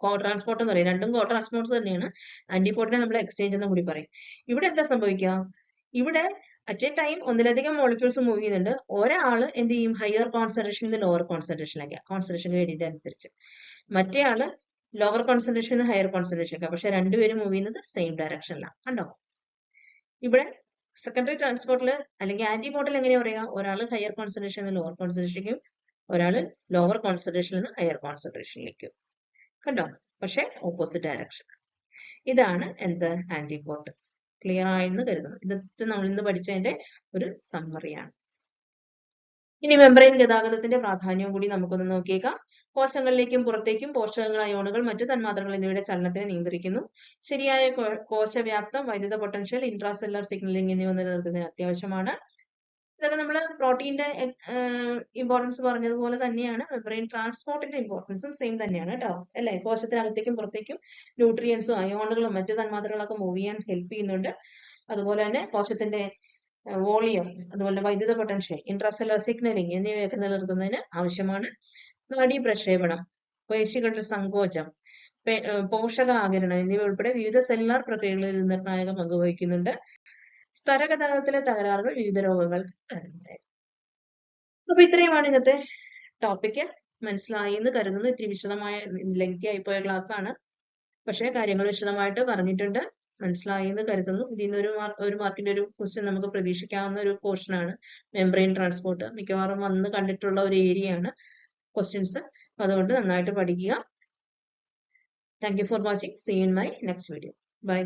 കോ ട്രാൻസ്പോർട്ട് എന്ന് പറയും. രണ്ടും കോ ട്രാൻസ്പോർട്ട് തന്നെയാണ്. ആന്റിപോർട്ടിനെ നമ്മൾ എക്സ്ചേഞ്ച് എന്ന് കൂടി പറയും. ഇവിടെ എന്താ സംഭവിക്കുക? ഇവിടെ അറ്റ് എ ടൈം ഒന്നിലധികം മോളിക്യൂൾസ് മൂവ് ചെയ്യുന്നുണ്ട്. ഒരാള് എന്ത് ചെയ്യും? ഹയർ കോൺസെൻട്രേഷനിൽ നിന്ന് ലോവർ കോൺസെൻട്രേഷനിലേക്ക്, കോൺസെൻട്രേഷൻ ഗ്രേഡിയന്റ് അനുസരിച്ച്. മറ്റേ ആള് ലോവർ കോൺസെൻട്രേഷനിൽ നിന്ന് ഹയർ കോൺസെൻട്രേഷനിലേക്ക്. പക്ഷെ രണ്ടുപേരും മൂവ് ചെയ്യുന്നത് സെയിം ഡയറക്ഷനിലാണ്. കണ്ടോ? ഇവിടെ സെക്കൻഡറി ട്രാൻസ്പോർട്ടിൽ അല്ലെങ്കിൽ ആന്റിപോർട്ടിൽ എങ്ങനെയാ പറയാ? ഒരാൾ ഹയർ കോൺസെൻട്രേഷനിൽ നിന്ന് ലോവർ കോൺസെൻട്രേഷനിലേക്കും ഒരാള് ലോവർ കോൺസെൻട്രേഷനിൽ നിന്ന് ഹയർ കോൺസെൻട്രേഷനിലേക്കും. കണ്ടോ? പക്ഷെ ഓപ്പോസിറ്റ് ഡയറക്ഷൻ. ഇതാണ് എന്ത്? ആന്റിപോർട്ട്. ക്ലിയർ ആയെന്ന് കരുതുന്നു. ഇതൊക്കെ നമ്മൾ ഇന്ന് പഠിച്ചതിന്റെ ഒരു സമ്മറിയാണ്. ഇനി മെംബ്രെയിൻ ഗതാഗതത്തിന്റെ പ്രാധാന്യവും കൂടി നമുക്കൊന്ന് നോക്കിയേക്കാം. കോശങ്ങളിലേക്കും പുറത്തേക്കും പോഷകങ്ങൾ, അയോണുകൾ, മറ്റു തന്മാത്രകൾ എന്നിവയുടെ ചലനത്തെ നിയന്ത്രിക്കുന്നു. ശരിയായ കോശവ്യാപ്തം, വൈദ്യുത പൊട്ടൻഷ്യൽ, ഇൻട്രാസെല്ലുലാർ സിഗ്നലിംഗ് എന്നിവ നിലനിർത്തുന്നതിന് അത്യാവശ്യമാണ്. ഇതൊക്കെ നമ്മൾ പ്രോട്ടീന്റെ ഇമ്പോർട്ടൻസ് പറഞ്ഞതുപോലെ തന്നെയാണ് മെംബ്രെയിൻ ട്രാൻസ്പോർട്ടിന്റെ ഇമ്പോർട്ടൻസും സെയിം തന്നെയാണ് കേട്ടോ. അല്ലെ? കോശത്തിനകത്തേക്കും പുറത്തേക്കും ന്യൂട്രിയൻസും അയോണുകളും മറ്റു തന്മാത്രകളൊക്കെ മൂവ് ചെയ്യാൻ ഹെൽപ്പ് ചെയ്യുന്നുണ്ട്. അതുപോലെ തന്നെ കോശത്തിന്റെ വോളിയം, അതുപോലെ വൈദ്യുത പൊട്ടൻഷ്യൽ, ഇൻട്രാസെല്ലുലാർ സിഗ്നലിംഗ് എന്നിവയൊക്കെ നിലനിർത്തുന്നതിന് ആവശ്യമാണ്. നാഡീ പ്രക്ഷേപണം, പേശികളുടെ സങ്കോചം, പോഷകാകിരണം എന്നിവ ഉൾപ്പെടെ വിവിധ സെല്ലുലാർ പ്രക്രിയകളിൽ നിർണായക പങ്ക് വഹിക്കുന്നുണ്ട്. സ്ഥലഗതാഗതത്തിലെ തകരാറുകൾ വിവിധ രോഗങ്ങൾക്ക് കാരണമായി. അപ്പൊ ഇത്രയുമാണ് ഇന്നത്തെ ടോപ്പിക്ക്. മനസ്സിലായി എന്ന് കരുതുന്നു. ഇത്തിരി വിശദമായ ലെങ്തി ആയിപ്പോയ ക്ലാസ് ആണ്, പക്ഷെ കാര്യങ്ങൾ വിശദമായിട്ട് പറഞ്ഞിട്ടുണ്ട്. മനസ്സിലായി എന്ന് കരുതുന്നു. ഇതിന് ഒരു മാർക്കിന്റെ ഒരു ക്വസ്റ്റ്യൻ നമുക്ക് പ്രതീക്ഷിക്കാവുന്ന ഒരു പോർഷൻ ആണ് മെംബ്രെയിൻ ട്രാൻസ്പോർട്ട്. മിക്കവാറും വന്ന് കണ്ടിട്ടുള്ള ഒരു ഏരിയ ആണ് ക്വസ്റ്റ്യൻസ്. അതുകൊണ്ട് നന്നായിട്ട് പഠിക്കുക. Thank you for watching. See you in my next video. By.